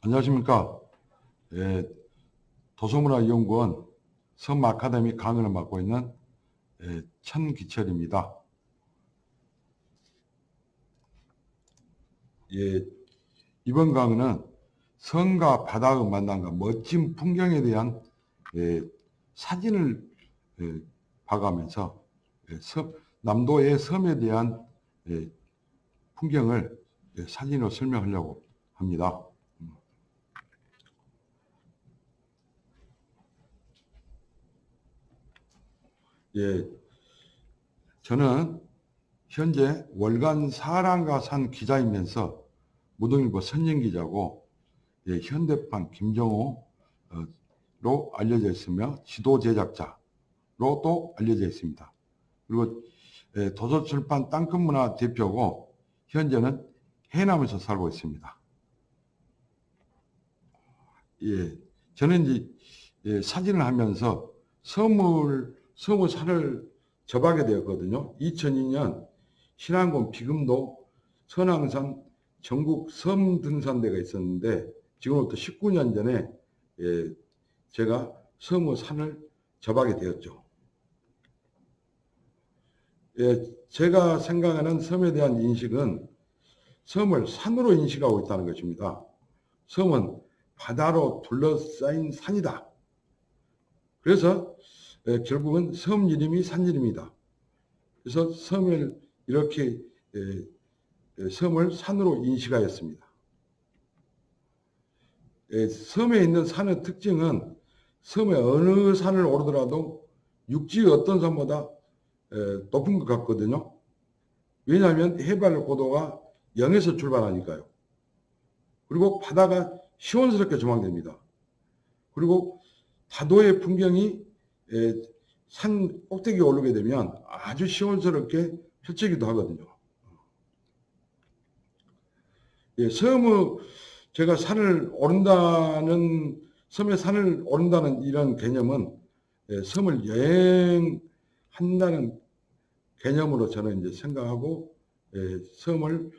안녕하십니까. 예, 도서문화연구원 섬 아카데미 강연을 맡고 있는 천기철입니다. 이번 강의는 성과 바다의 만남과 멋진 풍경에 대한 사진을 봐가면서 남도의 섬에 대한 풍경을 사진으로 설명하려고 합니다. 저는 현재 월간 사랑가산 기자이면서 무등일보 선임기자고 현대판 김정호로 알려져 있으며 지도 제작자로도 알려져 있습니다. 그리고 도서출판 땅끝문화 대표고 현재는 해남에서 살고 있습니다. 저는 이제 사진을 하면서 섬의 산을 접하게 되었거든요. 2002년 신안군 비금도 선왕산 전국 섬 등산대가 있었는데 지금부터 19년 전에 제가 섬의 산을 접하게 되었죠. 제가 생각하는 섬에 대한 인식은 섬을 산으로 인식하고 있다는 것입니다. 섬은 바다로 둘러싸인 산이다. 그래서 결국은 섬 이름이 산 이름이다. 그래서 섬을 이렇게 섬을 산으로 인식하였습니다. 섬에 있는 산의 특징은 섬의 어느 산을 오르더라도 육지의 어떤 산보다 높은 것 같거든요. 왜냐하면 해발 고도가 0에서 출발하니까요. 그리고 바다가 시원스럽게 조망됩니다. 그리고 다도의 풍경이 산 꼭대기에 오르게 되면 아주 시원스럽게 펼치기도 하거든요. 제가 섬의 산을 오른다는 이런 개념은 섬을 여행한다는 개념으로 저는 이제 생각하고 섬의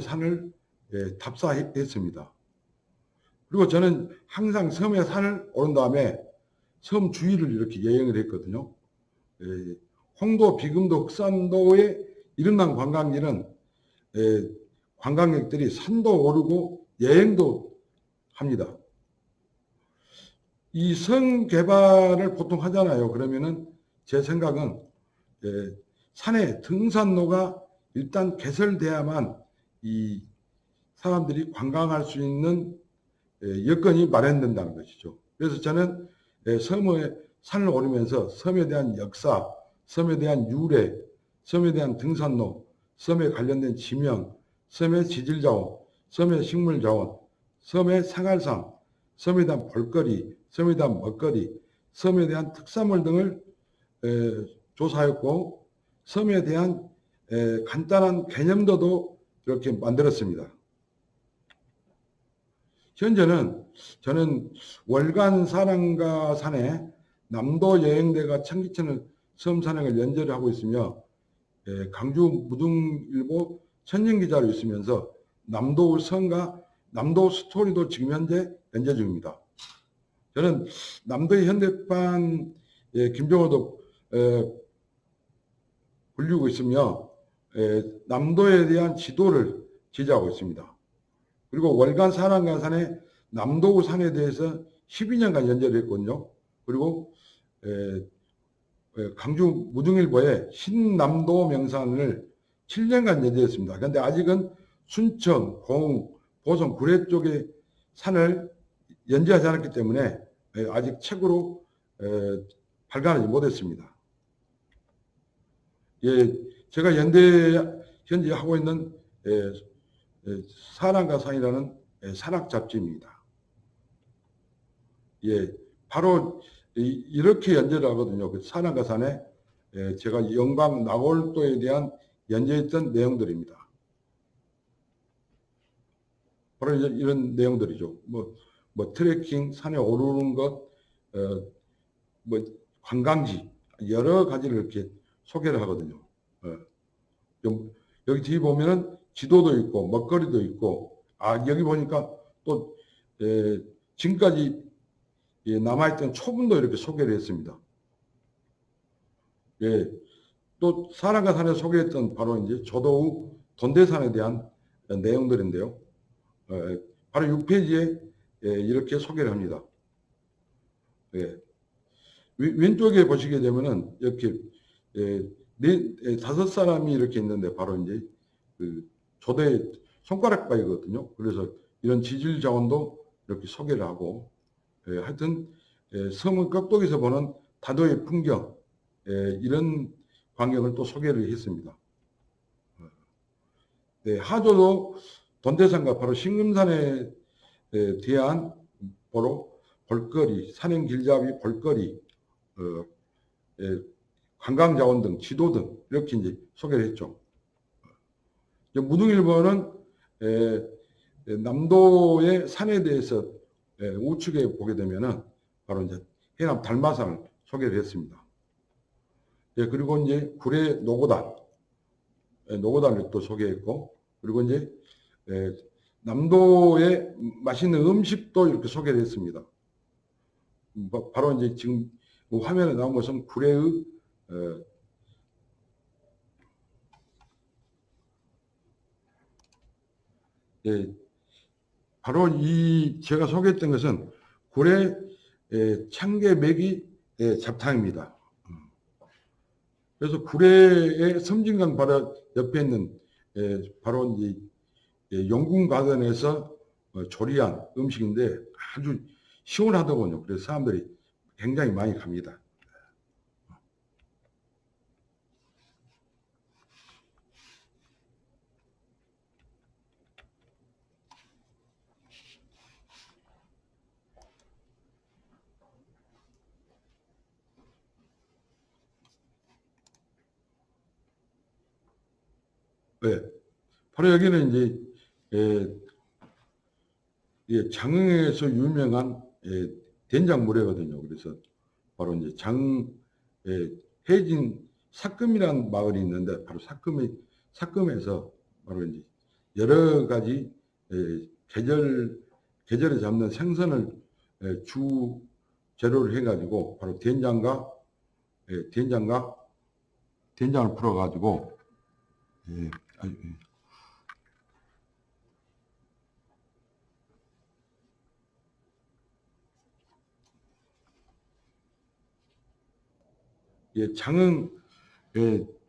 산을 답사했습니다. 그리고 저는 항상 섬의 산을 오른 다음에 섬 주위를 이렇게 여행을 했거든요. 홍도, 비금도, 흑산도에 이름난 관광지는 관광객들이 산도 오르고 여행도 합니다. 이 성 개발을 보통 하잖아요. 그러면은 제 생각은 산에 등산로가 일단 개설돼야만 이 사람들이 관광할 수 있는 여건이 마련된다는 것이죠. 그래서 저는 섬의 산을 오르면서 섬에 대한 역사, 섬에 대한 유래, 섬에 대한 등산로, 섬에 관련된 지명, 섬의 지질자원, 섬의 식물자원, 섬의 생활상, 섬에 대한 볼거리, 섬에 대한 먹거리, 섬에 대한 특산물 등을 조사했고 섬에 대한 간단한 개념도도 이렇게 만들었습니다. 현재는 저는 월간 사랑가산에 남도 여행대가 청기천 섬 산행을 연재를 하고 있으며 강주 무등일보 천년기자로 있으면서 남도 섬과 남도 스토리도 지금 현재 연재 중입니다. 저는 남도의 현대판 김정호도 불리고 있으며 남도에 대한 지도를 제작하고 있습니다. 그리고 월간 사랑가산에 남도산에 대해서 12년간 연재를 했거든요. 그리고 강주 무등일보에 신남도 명산을 7년간 연재했습니다. 그런데 아직은 순천, 공, 보성, 구례 쪽의 산을 연재하지 않았기 때문에 아직 책으로 발간하지 못했습니다. 제가 현재 하고 있는 사랑가산이라는 산악 잡지입니다. 바로 이렇게 연재를 하거든요. 그 사랑가산에 제가 영광 나골도에 대한 연재했던 내용들입니다. 바로 이런 내용들이죠. 뭐 트레킹, 산에 오르는 것, 뭐 관광지 여러 가지를 이렇게 소개를 하거든요. 여기 뒤에 보면은 지도도 있고 먹거리도 있고 여기 보니까 또 지금까지 남아있던 초분도 이렇게 소개를 했습니다. 또 사람과 산에 소개했던 바로 이제 조도우 돈대산에 대한 내용들인데요. 바로 6페이지에 이렇게 소개를 합니다. 왼쪽에 보시게 되면은 이렇게 다섯 사람이 이렇게 있는데 바로 이제 그 조도의 손가락바위거든요. 그래서 이런 지질 자원도 이렇게 소개를 하고, 하여튼 섬의 깍둑에서 보는 다도의 풍경, 이런 광경을 또 소개를 했습니다. 하조도 돈대산과 바로 신금산에 대한 바로 볼거리, 산행 길잡이 볼거리, 관광자원 등 지도 등 이렇게 이제 소개를 했죠. 무등일보는 남도의 산에 대해서 우측에 보게 되면은 바로 이제 해남 달마산을 소개를 했습니다. 그리고 이제 구례 노고단, 노고단을 또 소개했고, 그리고 이제 남도의 맛있는 음식도 이렇게 소개를 했습니다. 바로 이제 지금 화면에 나온 것은 구례의 바로 이 제가 소개했던 것은 구례 창계매기 잡탕입니다. 그래서 구례의 섬진강 바로 옆에 있는 바로 이제 영궁가든에서 조리한 음식인데 아주 시원하더군요. 그래서 사람들이 굉장히 많이 갑니다. 바로 여기는 이제 장흥에서 유명한 된장물회거든요. 그래서 바로 이제 해진 삭금이라는 마을이 있는데 바로 삭금에서 바로 이제 여러 가지 계절에 잡는 생선을 주 재료를 해가지고 바로 된장을 풀어가지고 장흥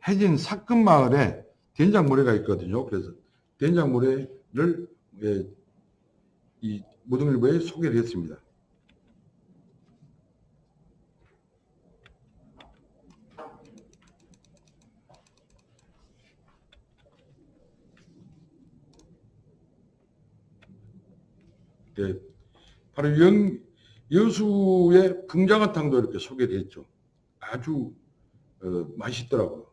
해진 삭금마을에 된장물회가 있거든요. 그래서 된장물회를 이 무등일보에 소개를 했습니다. 바로 여수의 붕장어탕도 이렇게 소개를 했죠. 아주 맛있더라고요.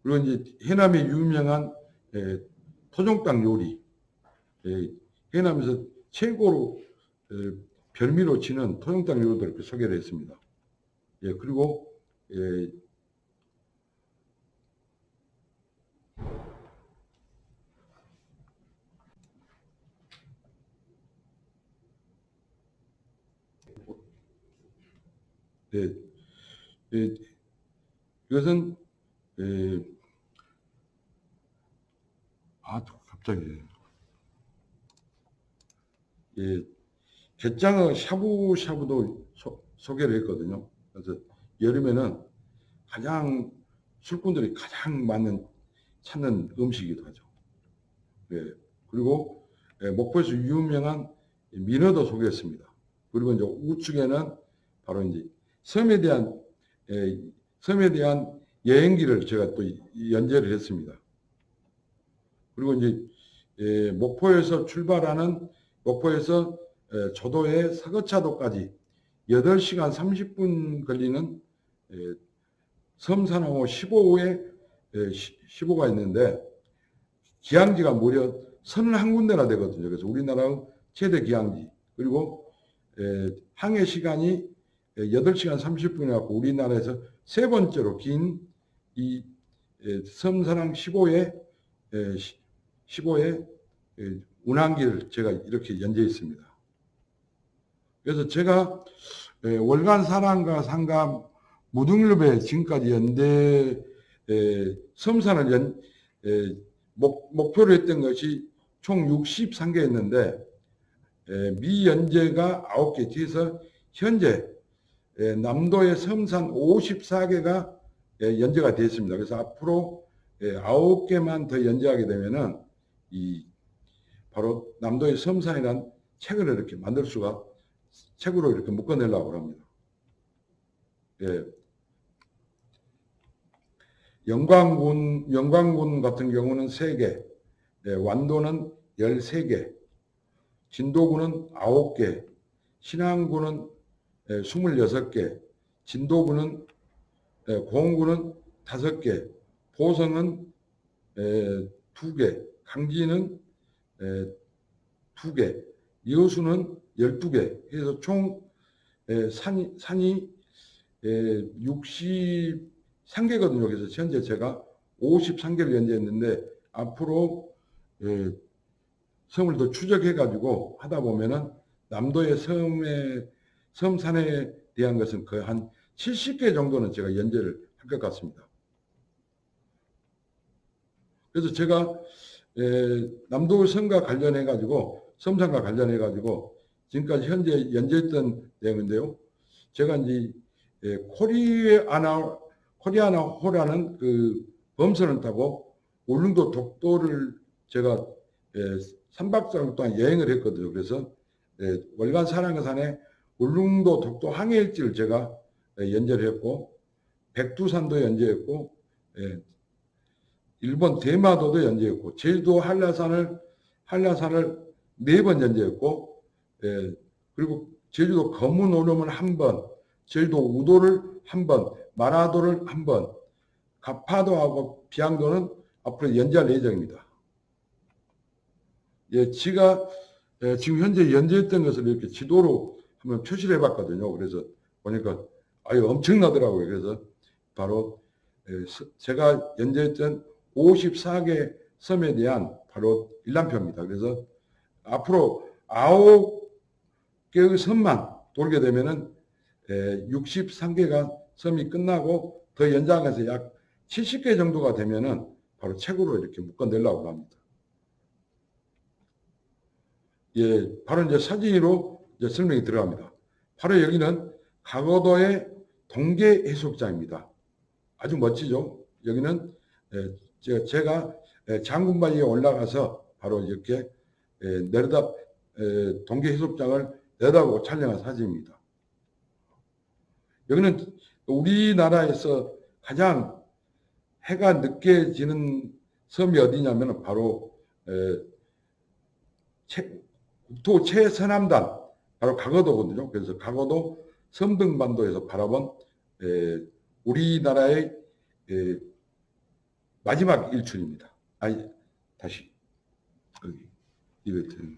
그리고 이제 해남의 유명한 토종닭 요리, 해남에서 최고로 별미로 치는 토종닭 요리도 이렇게 소개를 했습니다. 그리고 이것은 갑자기 갯장어 샤브샤브도 소개를 했거든요. 그래서 여름에는 가장 술꾼들이 가장 찾는 음식이기도 하죠. 그리고 목포에서 유명한 민어도 소개했습니다. 그리고 이제 우측에는 바로 이제 섬에 대한 여행기를 제가 또 연재를 했습니다. 그리고 이제 목포에서 조도의 서거차도까지 8시간 30분 걸리는 섬산항호 15가 있는데 기항지가 무려 31군데나 되거든요. 그래서 우리나라의 최대 기항지. 그리고 항해 시간이 8시간 30분이라고 우리나라에서 세 번째로 긴 이 섬산항 15의 운항기를 제가 이렇게 연재했습니다. 그래서 제가 월간 사랑과 상가 무등일배 지금까지 연대 섬산을 목표로 했던 것이 총 63개였는데 미연재가 9개, 뒤에서 현재 남도의 섬산 54개가 연재가 되어 있습니다. 그래서 앞으로 9개만 더 연재하게 되면은 바로 남도의 섬산이라는 책을 이렇게 만들 수가, 책으로 이렇게 묶어내려고 합니다. 영광군 같은 경우는 3개, 완도는 13개, 진도군은 9개, 신안군은 26개, 진도군은 공군은 5개, 보성은 2개, 강진은 2개, 여수는 12개 해서 총 산이 63개거든요. 그래서 현재 제가 53개를 연재했는데 앞으로 섬을 더 추적해가지고 하다 보면은 남도의 섬산에 대한 것은 거의 한 70개 정도는 제가 연재를 할 것 같습니다. 그래서 제가 남도 섬과 관련해가지고 섬산과 관련해가지고 지금까지 현재 연재했던 내용인데요. 제가 이제 코리아나호라는 그 범선을 타고 울릉도 독도를 제가 3박 4일 동안 여행을 했거든요. 그래서 월간 사랑산에 울릉도 독도 항해일지를 제가 연재를 했고, 백두산도 연재했고, 일본 대마도도 연재했고, 제주도 한라산을 4번 연재했고, 그리고 제주도 거문오름을 1번, 제주도 우도를 1번, 마라도를 1번, 가파도하고 비양도는 앞으로 연재할 예정입니다. 제가 지금 현재 연재했던 것을 이렇게 지도로 한번 표시를 해봤거든요. 그래서 보니까 엄청나더라고요. 그래서 바로 제가 연재했던 54개 섬에 대한 바로 일람표입니다. 그래서 앞으로 9개의 섬만 돌게 되면은 63개가 섬이 끝나고 더 연장해서 약 70개 정도가 되면은 바로 책으로 이렇게 묶어내려고 합니다. 바로 이제 사진으로 이제 설명이 들어갑니다. 바로 여기는 강원도의 동계 해수욕장입니다. 아주 멋지죠? 여기는 제가 장군바위에 올라가서 바로 이렇게 동계 해수욕장을 내다보고 촬영한 사진입니다. 여기는 우리나라에서 가장 해가 늦게 지는 섬이 어디냐면 바로 국토 최서남단 바로 강원도거든요. 그래서 강원도 섬등반도에서 바라본 우리나라의 마지막 일출입니다. 다시 여기 이베트.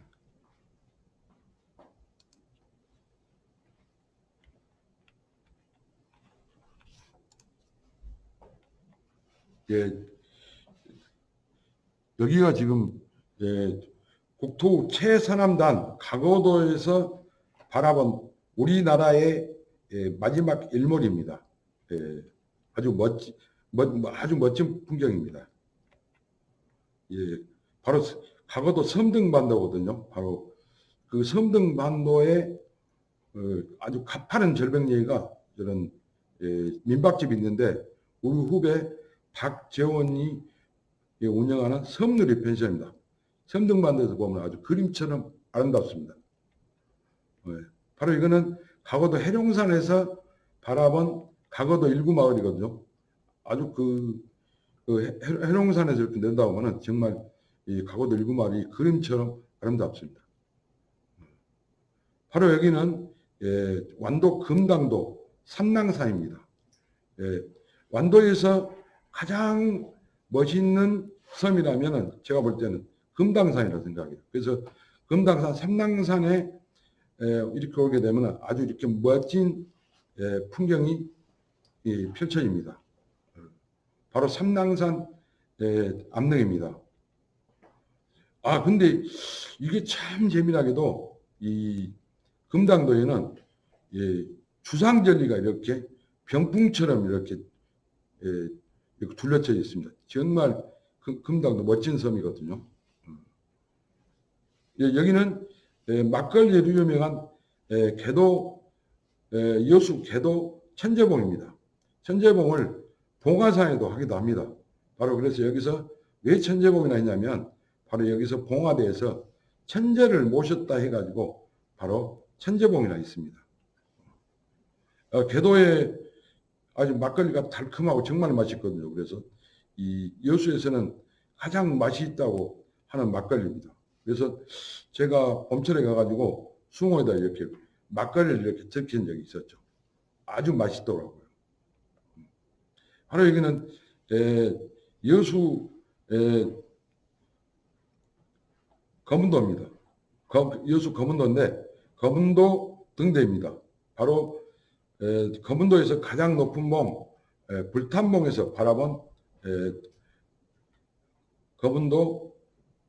여기가 지금 국토 최서남단 강원도에서 바라본 우리나라의 마지막 일몰입니다. 아주 멋진 풍경입니다. 바로 강원도 섬등반도거든요. 바로 그 섬등반도에 아주 가파른 절벽리가 이런 민박집이 있는데 우리 후배 박재원이 운영하는 섬누리 펜션입니다. 섬등반도에서 보면 아주 그림처럼 아름답습니다. 바로 이거는 강원도 해룡산에서 바라본 강원도 일구 마을이거든요. 아주 해룡산에서 이렇게 내려다보면 정말 이 강원도 일구 마을이 그림처럼 아름답습니다. 바로 여기는 완도 금당도 삼낭산입니다. 완도에서 가장 멋있는 섬이라면 제가 볼 때는 금당산이라고 생각해요. 그래서 금당산 삼낭산에 이렇게 오게 되면 아주 이렇게 멋진 풍경이 펼쳐집니다. 바로 삼낭산 암릉입니다. 근데 이게 참 재미나게도 이 금당도에는 주상절리가 이렇게 병풍처럼 이렇게 이렇게 둘러쳐 있습니다. 정말 금당도 멋진 섬이거든요. 여기는 막걸리로 유명한 개도 여수 개도 천재봉입니다. 천재봉을 봉화산에도 하기도 합니다. 바로 그래서 여기서 왜 천재봉이나 했냐면 바로 여기서 봉화대에서 천재를 모셨다 해가지고 바로 천재봉이라 있습니다. 개도에 아주 막걸리가 달콤하고 정말 맛있거든요. 그래서 이 여수에서는 가장 맛이 있다고 하는 막걸리입니다. 그래서 제가 봄철에 가가지고 숭어에다 이렇게 막걸리를 이렇게 적힌 적이 있었죠. 아주 맛있더라고요. 바로 여기는 여수 거문도입니다. 여수 거문도인데 거문도 등대입니다. 바로 거문도에서 가장 높은 봉 불탄봉에서 바라본 거문도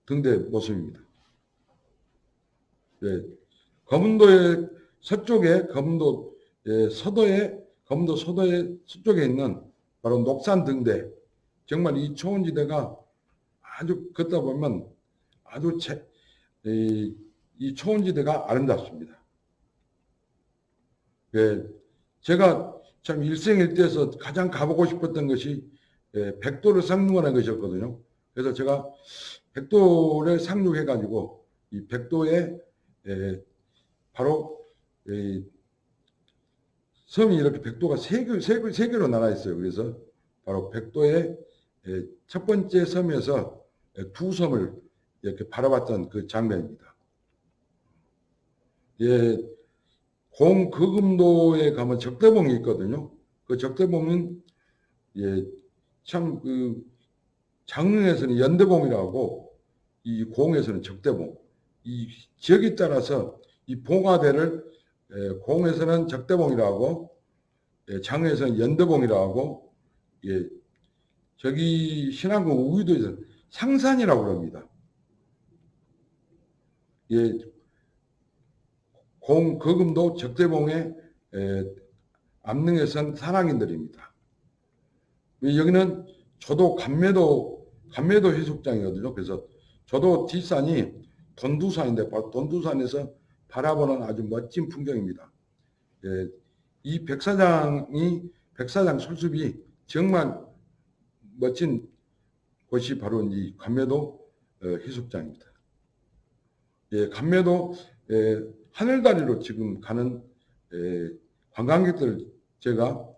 등대 모습입니다. 거문도의 서쪽에 거문도 서도의 서쪽에 있는 바로 녹산 등대, 정말 이 초원지대가 아주 걷다 보면 아주 이 초원지대가 아름답습니다. 제가 참 일생일대에서 가장 가보고 싶었던 것이 백도를 상륙하는 것이었거든요. 그래서 제가 백도를 상륙해가지고 이 백도에 바로 섬이 이렇게 백도가 세 개로 나눠 있어요. 그래서 바로 백도의 첫 번째 섬에서 두 섬을 이렇게 바라봤던 그 장면입니다. 공거금도에 가면 적대봉이 있거든요. 그 적대봉은 참 그 장흥에서는 연대봉이라고 이 공에서는 적대봉. 이 지역에 따라서 이 봉화대를 공에서는 적대봉이라고 장흥에서는 연대봉이라고 저기 신안군 우유도에서는 상산이라고 합니다. 거금도 적대봉의 암릉에선 산악인들입니다. 여기는 저도 감매도 해수욕장이거든요. 그래서 저도 뒷산이 돈두산인데 돈두산에서 바라보는 아주 멋진 풍경입니다. 이 백사장 솔숲이 정말 멋진 곳이 바로 이 감매도 해수욕장입니다. 감매도 하늘다리로 지금 가는 관광객들 제가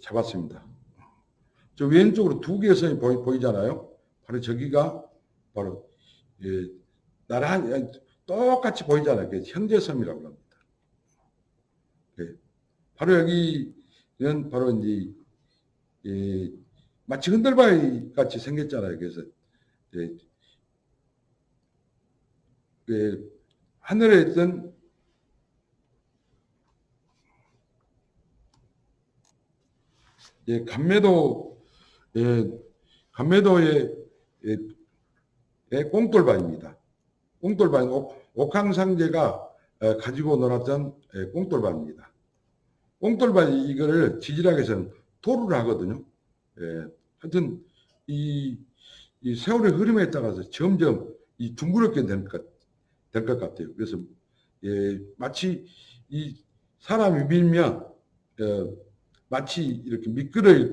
잡았습니다. 저 왼쪽으로 두 개의 섬이 보이잖아요. 바로 저기가 바로 나란히 똑같이 보이잖아요. 형제섬이라고 합니다. 바로 여기는 바로 이제 마치 흔들바위 같이 생겼잖아요. 그래서 하늘에 있던 감매도의 꽁돌바입니다. 꽁돌바는 옥황상제가 가지고 놀았던 꽁돌바입니다. 꽁돌바 이거를 지질학에서는 도루를 하거든요. 하여튼 이 세월의 흐름에 따라서 점점 둥그렇게 될 것 같아요. 그래서 마치 이 사람이 밀면 마치 이렇게 미끄러질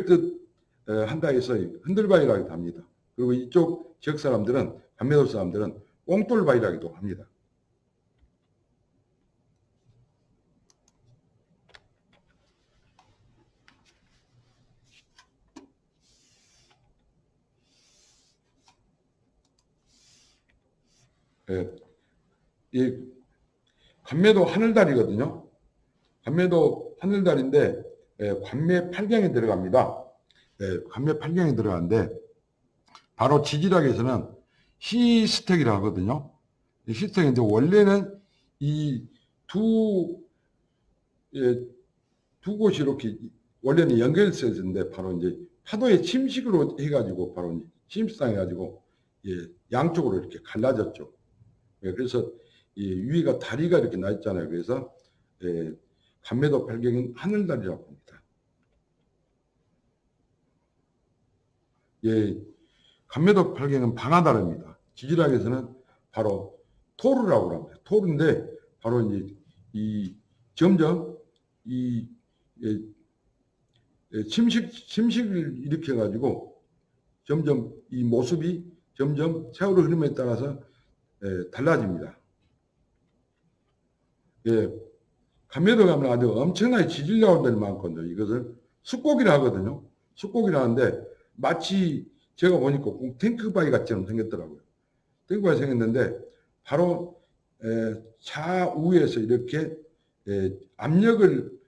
듯 한다 해서 흔들바위라고도 합니다. 그리고 이쪽 지역 사람들은 감매도 사람들은 꽁돌바위라고도 합니다. 이 감매도 하늘다리거든요. 감매도 하늘다리인데 관매 8경에 들어갑니다. 관매 8경에 들어가는데 바로 지질학에서는 시스택이라고 하거든요. 시스택인데 원래는 이 두 곳이 이렇게 원래는 연결되어 있는데 바로 이제 파도의 침식으로 해가지고 바로 침식당해가지고 양쪽으로 이렇게 갈라졌죠. 그래서 위가 다리가 이렇게 나 있잖아요. 그래서 감매도 발경인 하늘다리라고 합니다. 감매도 발경은 방아다리입니다. 지질학에서는 바로 토르라고 합니다. 토르인데 바로 이 점점 이 침식을 일으켜 가지고 점점 이 모습이 점점 세월의 흐름에 따라서 달라집니다. 감매도 가면 아주 엄청나게 지질 나오는 데는 많거든요. 이것을 숫곡이라 하거든요. 숫곡이라 하는데 마치 제가 보니까 꼭 탱크바위 같처럼 생겼더라고요. 탱크바위 생겼는데 바로 좌우에서 이렇게 압력을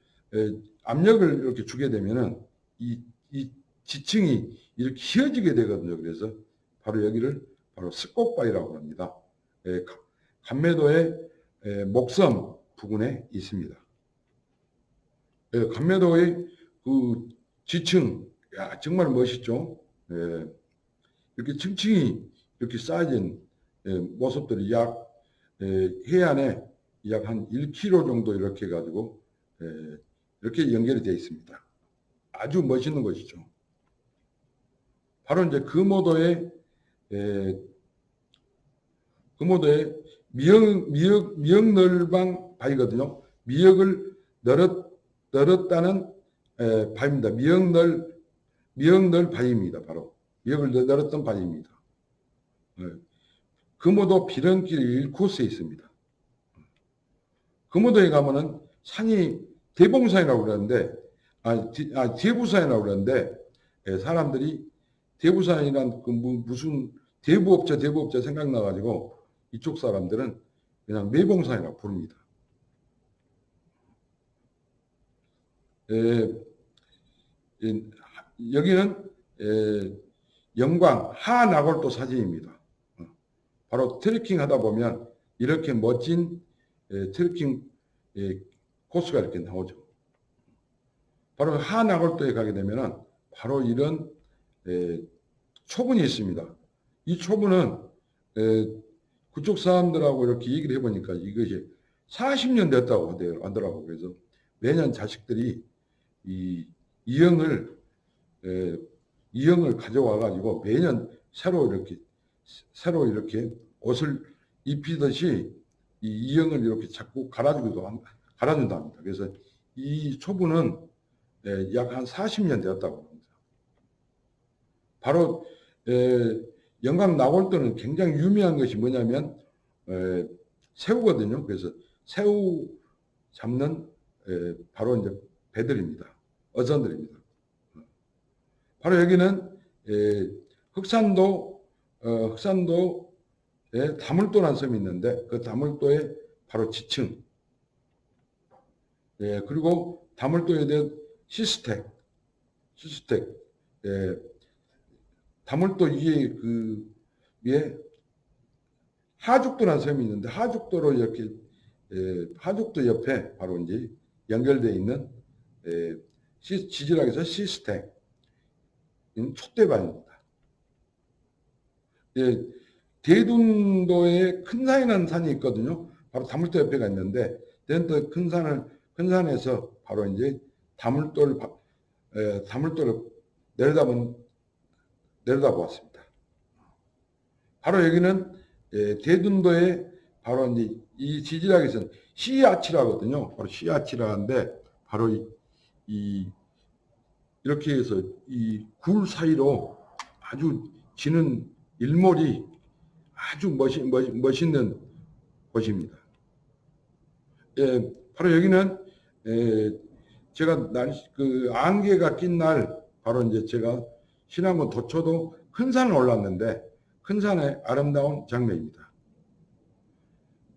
이렇게 주게 되면은 이 지층이 이렇게 휘어지게 되거든요. 그래서 바로 여기를 바로 습곡바위라고 합니다. 감매도의 목섬 부근에 있습니다. 감매도의 그 지층, 야, 정말 멋있죠. 이렇게 층층이 이렇게 쌓여진 모습들이 약 해안에 약 한 1km 정도 이렇게 해가지고 이렇게 연결이 되어 있습니다. 아주 멋있는 것이죠. 바로 이제 금오도의 미역널방 바위거든요. 미역을 널었다는 바위입니다. 미역널 바위입니다. 바로 미역을 널었던 바위입니다. 금오도 비런길 1코스에 있습니다. 금오도에 가면은 산이 대봉산이라고 그러는데, 대부산이라고 그러는데, 사람들이 대부산이란 그 무슨 대부업체 생각나가지고 이쪽 사람들은 그냥 매봉산이라고 부릅니다. 여기는 영광 하나골도 사진입니다. 바로 트레킹 하다 보면 이렇게 멋진 트레킹 코스가 이렇게 나오죠. 바로 하나골도에 가게 되면은 바로 이런 초분이 있습니다. 이 초분은 그쪽 사람들하고 이렇게 얘기를 해보니까 이것이 40년 됐다고 하더라고요. 그래서 매년 자식들이 이 이형을 가져와 가지고 매년 새로 이렇게 옷을 입히듯이 이 이형을 이렇게 자꾸 갈아준답니다. 그래서 이 초분은 약 한 40년 되었다고 합니다. 바로 영광 나골도는 굉장히 유명한 것이 뭐냐면 새우거든요. 그래서 새우 잡는 바로 이제 배들입니다. 어선들입니다. 바로 여기는 흑산도에 다물도라는 섬이 있는데 그 다물도의 바로 지층, 그리고 다물도에 대한 시스텍, 다물도 위에 하죽도라는 섬이 있는데 하죽도로 이렇게 하죽도 옆에 바로 이제 연결되어 있는 지질학에서 시스텍인 촛대바위입니다. 대둔도에 큰산이라는 산이 있거든요. 바로 다물도 옆에가 있는데 대둔도 큰 산에서 바로 이제 다물도를 내려다보았습니다. 바로 여기는 대둔도에 바로 이제 이 지질학에서는 시아치라거든요. 바로 시아치라는데 바로 이렇게 해서 이 굴 사이로 아주 지는 일몰이 아주 멋있는 곳입니다. 바로 여기는 제가 안개가 낀 날 바로 이제 제가 신안군 도초도 큰 산을 올랐는데 큰 산의 아름다운 장면입니다.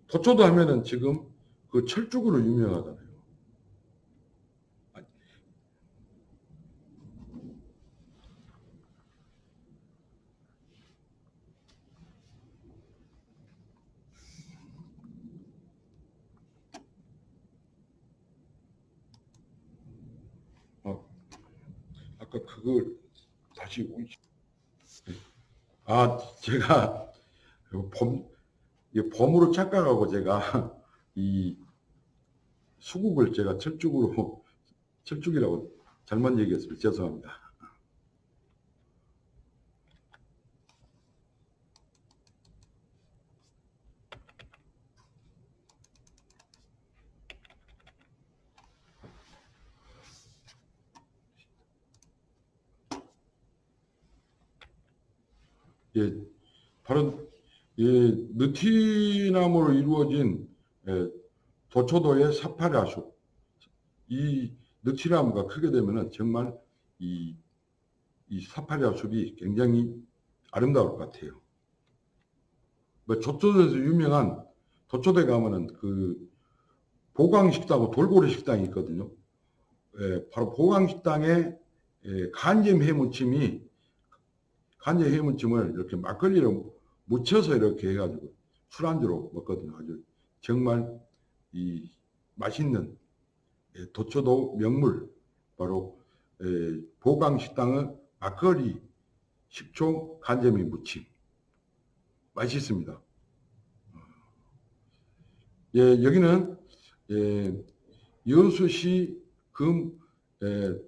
도초도 하면은 지금 그 철쭉으로 유명하잖아요. 아까 그걸 제가 범으로 착각하고 제가 이 수국을 제가 철쭉이라고 잘못 얘기했습니다. 죄송합니다. 예, 바로 느티나무로 이루어진 도초도의 사파리아숲. 이 느티나무가 크게 되면은 정말 이 사파리아숲이 굉장히 아름다울 것 같아요. 뭐 도초도에서 유명한 도초도에 가면은 그 보광식당하고 돌고래 식당이 있거든요. 바로 보광식당에 간잼 해무침을 이렇게 막걸리로 묻혀서 이렇게 해가지고 술안주로 먹거든요. 아주 정말 이 맛있는 도초도 명물, 바로 보광식당의 막걸리 식초 간잼이 무침 맛있습니다. 여기는 여수시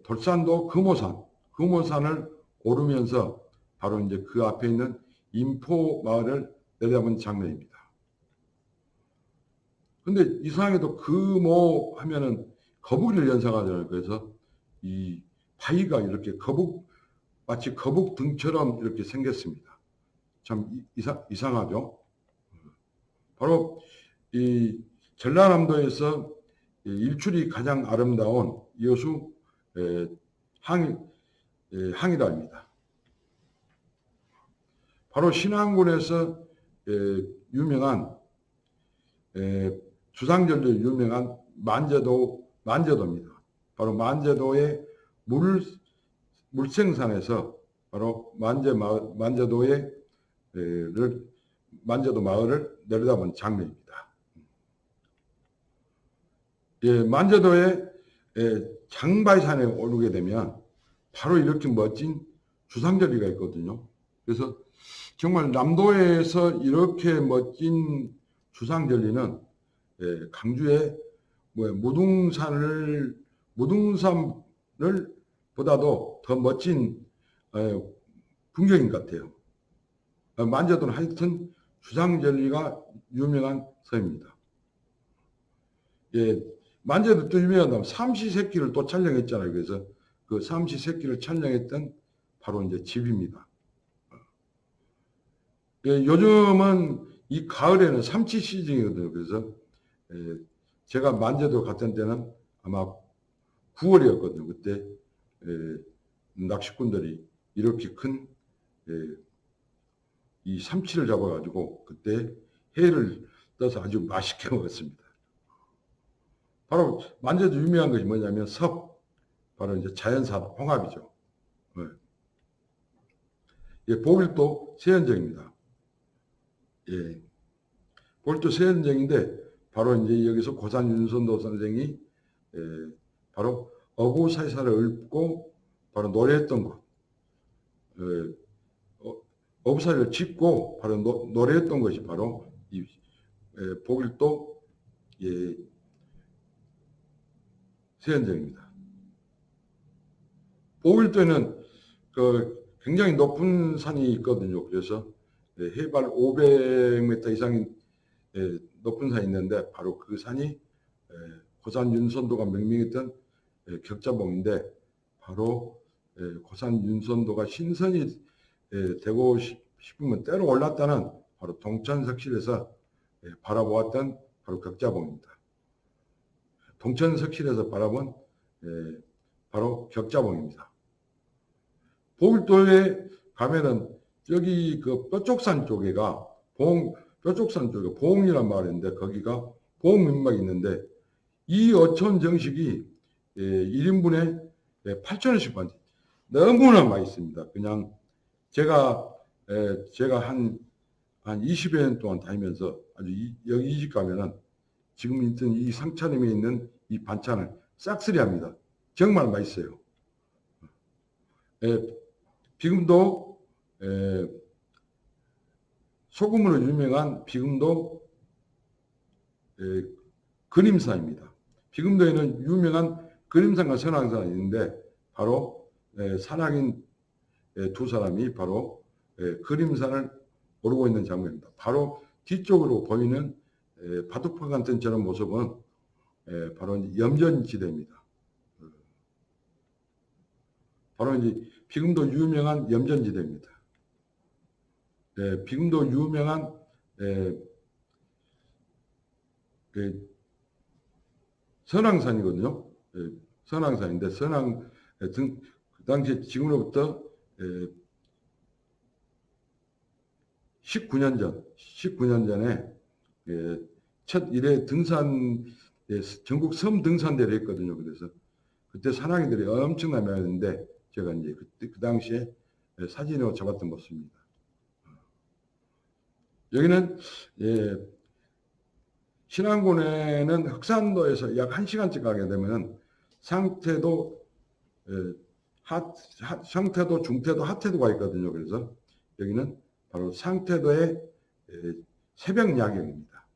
돌산도 금오산을 오르면서 바로 이제 그 앞에 있는 인포 마을을 내려다보는 장면입니다. 근데 이상하게도 금오 하면은 거북이를 연상하잖아요. 그래서 이 바위가 이렇게 마치 거북 등처럼 이렇게 생겼습니다. 참 이상하죠. 바로 이 전라남도에서 일출이 가장 아름다운 여수 항이다입니다. 바로 신안군에서 유명한 주상절로 유명한 만제도입니다. 바로 만제도의 물생산에서 바로 만제도의 만제도 마을을 내려다본 장면입니다. 만제도의 장바위산에 오르게 되면 바로 이렇게 멋진 주상절리가 있거든요. 그래서 정말 남도에서 이렇게 멋진 주상절리는 강주의 무등산을 보다도 더 멋진 풍경인 것 같아요. 만제도는 하여튼 주상절리가 유명한 섬입니다. 만제도 또 유명하다면 삼시세끼를 또 촬영했잖아요. 그래서 그 삼시세끼를 촬영했던 바로 이제 집입니다. 요즘은 이 가을에는 삼치 시즌이거든요. 그래서 제가 만제도 갔던 때는 아마 9월이었거든요. 그때 낚시꾼들이 이렇게 큰 이 삼치를 잡아가지고 그때 회를 떠서 아주 맛있게 먹었습니다. 바로 만제도 유명한 것이 뭐냐면 바로 이제 자연산 홍합이죠. 보길도 세연정입니다. 보길도 세연정인데 바로 이제 여기서 고산 윤선도 선생이 바로 어부사사를 읊고 바로 노래했던 곳, 어부사를 짓고 바로 노래했던 것이 바로 이 보길도 세연정입니다. 보길도에는 굉장히 높은 산이 있거든요. 그래서 해발 500m 이상인 높은 산이 있는데 바로 그 산이 고산 윤선도가 명명했던 격자봉인데 바로 고산 윤선도가 신선이 되고 싶으면 때로 올랐다는 바로 동천석실에서 바라보았던 바로 격자봉입니다. 동천석실에서 바라본 바로 격자봉입니다. 보길도에 가면은 여기 그 뼈쪽산 쪽에가 뼈쪽산 쪽에 보홍이란 마을인데 거기가 보홍민박이 있는데 이 어촌 정식이 1인분에 8,000원씩 받는 너무나 맛있습니다. 그냥 제가 한 20여 년 동안 다니면서 아주 여기 이 집 가면은 지금 있던 이 상차림에 있는 이 반찬을 싹쓸이 합니다. 정말 맛있어요. 비금도 소금으로 유명한 비금도 근임사입니다. 비금도에는 유명한 근임산과 선왕산이 있는데 바로 산악인 두 사람이 바로 근임산을 오르고 있는 장면입니다. 바로 뒤쪽으로 보이는 바둑판 같은 저런 모습은 바로 염전지대입니다. 바로 이제 비금도 유명한 염전지대입니다. 비금도 유명한 선왕산이거든요. 선왕산인데 그 당시에 지금으로부터 19년 전에 첫 1회 등산, 전국 섬 등산대를 했거든요. 그래서 그때 산악인들이 엄청나게 많았는데 제가 이제 그 당시에 사진으로 잡았던 모습입니다. 여기는 신안군에는 흑산도에서 약 1시간쯤 가게 되면 상태도, 상태도, 중태도, 하태도가 있거든요. 그래서 여기는 바로 상태도의 새벽 야경입니다.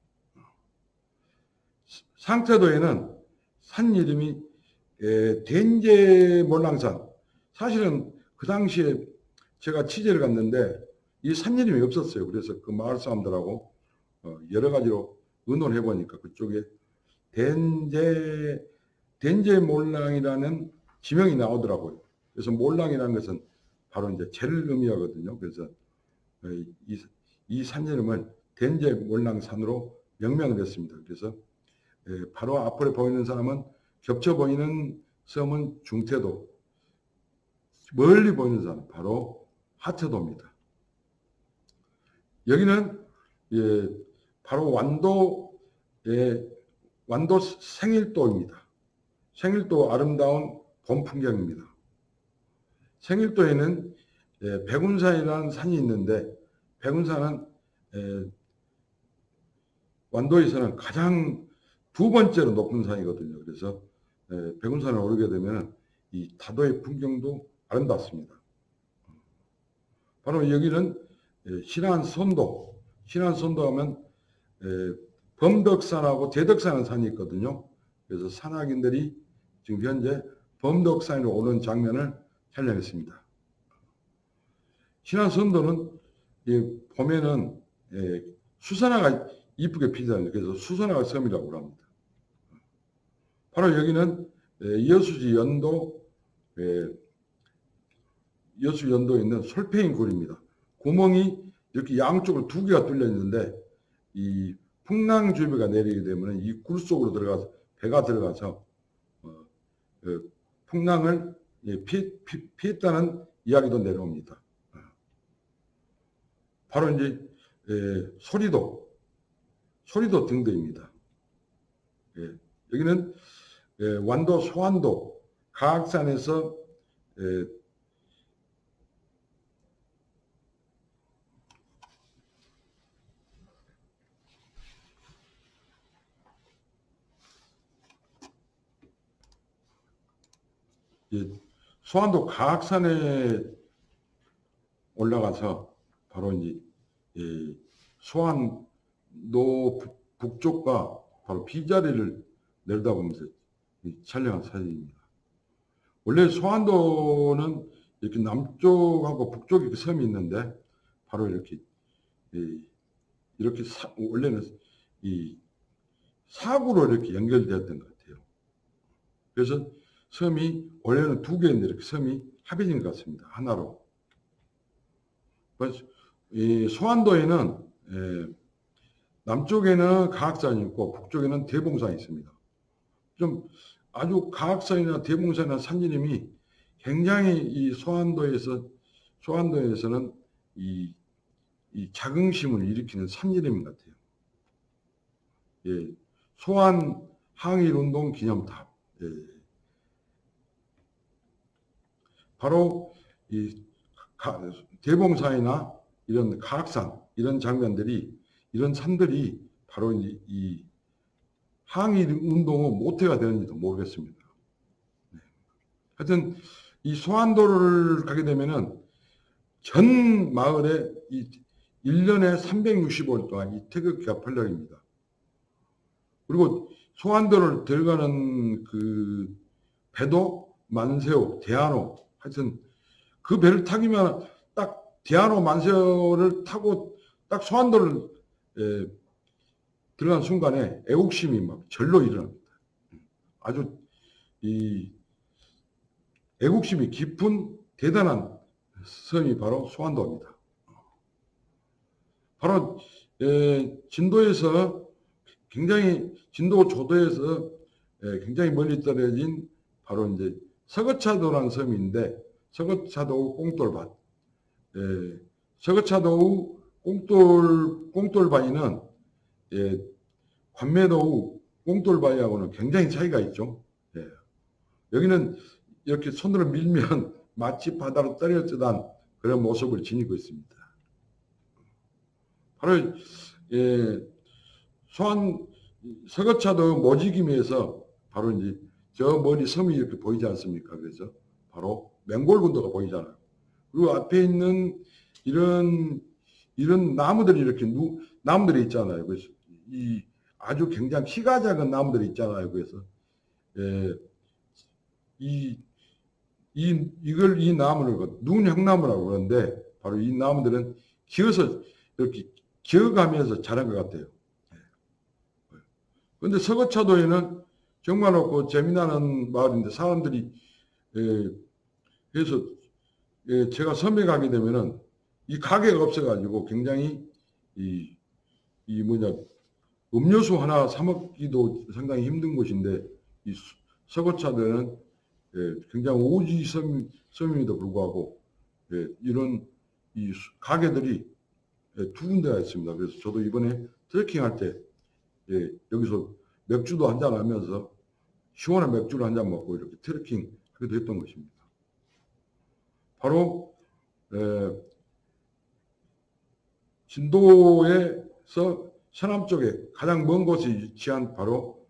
상태도에는 산 이름이 된제몰랑산. 사실은 그 당시에 제가 취재를 갔는데 이 산 이름이 없었어요. 그래서 그 마을 사람들하고 여러 가지로 의논을 해보니까 그쪽에 된제몰랑이라는 지명이 나오더라고요. 그래서 몰랑이라는 것은 바로 이제 제를 의미하거든요. 그래서 이 산 이름을 된제몰랑산으로 명명을 했습니다. 그래서 바로 앞으로 보이는 사람은 겹쳐 보이는 섬은 중태도, 멀리 보이는 사람 바로 하태도입니다. 여기는 바로 완도 생일도입니다. 생일도 아름다운 봄 풍경입니다. 생일도에는 백운산이라는 산이 있는데 백운산은 완도에서는 가장 두 번째로 높은 산이거든요. 그래서 백운산을 오르게 되면 이 다도의 풍경도 아름답습니다. 바로 여기는 신안선도 하면 범덕산하고 대덕산은 산이 있거든요. 그래서 산악인들이 지금 현재 범덕산으로 오는 장면을 촬영했습니다. 신안선도는 봄에는 수선화가 이쁘게 피잖아요. 그래서 수선화 섬이라고 합니다. 바로 여기는 여수지 연도에 있는 솔페인 굴입니다. 구멍이 이렇게 양쪽으로 두 개가 뚫려 있는데 이 풍랑주의보가 내리게 되면 이 굴 속으로 들어가서 배가 들어가서 풍랑을 피했다는 이야기도 내려옵니다. 바로 이제 소리도 등대입니다. 여기는 완도 소안도 가악산에서 소안도 가악산에 올라가서 바로 이제 소안도 북쪽과 바로 비자리를 내려다보면서 촬영한 사진입니다. 원래 소안도는 이렇게 남쪽하고 북쪽에 그 섬이 있는데 바로 이렇게 원래는 이 사구로 이렇게 연결되었던 것 같아요. 그래서 섬이 원래는 두 개인데 이렇게 섬이 합해진 것 같습니다. 하나로. 이 소안도에는 남쪽에는 가악산이 있고 북쪽에는 대봉산이 있습니다. 좀 아주 가악산이나 대봉산이나 산 이름이 굉장히 이 소안도에서는 이 자긍심을 일으키는 산 이름인 것 같아요. 소안 항일운동 기념탑. 바로 이 대봉산이나 이런 가악산 이런 장면들이 이런 산들이 바로 이 항일 운동의 모태가 되는지도 모르겠습니다. 하여튼 이 소안도를 가게 되면은 전 마을에 이 1년에 365일 동안 이 태극기가 펄럭입니다. 그리고 소환도를 들어가는 그 배도 만세호, 대한호, 하여튼 그 배를 타기만 딱 대한호 만세호를 타고 딱 소환도를 들어간 순간에 애국심이 막 절로 일어납니다. 아주 이 애국심이 깊은 대단한 섬이 바로 소환도입니다. 바로 진도에서 굉장히 진도 조도에서 굉장히 멀리 떨어진 바로 이제 서거차도라는 섬인데 서거차도 꽁돌밭, 서거차도 꽁돌바위는 관매도 꽁돌바위하고는 굉장히 차이가 있죠. 여기는 이렇게 손으로 밀면 마치 바다로 떨어지던 그런 모습을 지니고 있습니다. 바로 서거차도 모지김에서 바로 이제 저 멀리 섬이 이렇게 보이지 않습니까? 그래서 바로 맹골군도가 보이잖아요. 그리고 앞에 있는 이런 나무들이 이렇게 나무들이 있잖아요. 그래서 이 아주 굉장히 키가 작은 나무들이 있잖아요. 그래서 이 나무를 눈형나무라고 그러는데 바로 이 나무들은 기어서 이렇게 기어가면서 자란 것 같아요. 그런데 서거차도에는 정말로 그 재미나는 마을인데 사람들이 그래서 제가 섬에 가게 되면은 이 가게가 없어가지고 굉장히 음료수 하나 사 먹기도 상당히 힘든 곳인데 이 서거차도에는 굉장히 오지 섬임에도 불구하고 이런 이 가게들이 두 군데가 있습니다. 그래서 저도 이번에 트레킹할 때 여기서 맥주도 한잔 하면서 시원한 맥주를 한잔 먹고 이렇게 트레킹 하기도 했던 것입니다. 바로 진도에서 서남쪽에 가장 먼 곳에 위치한 바로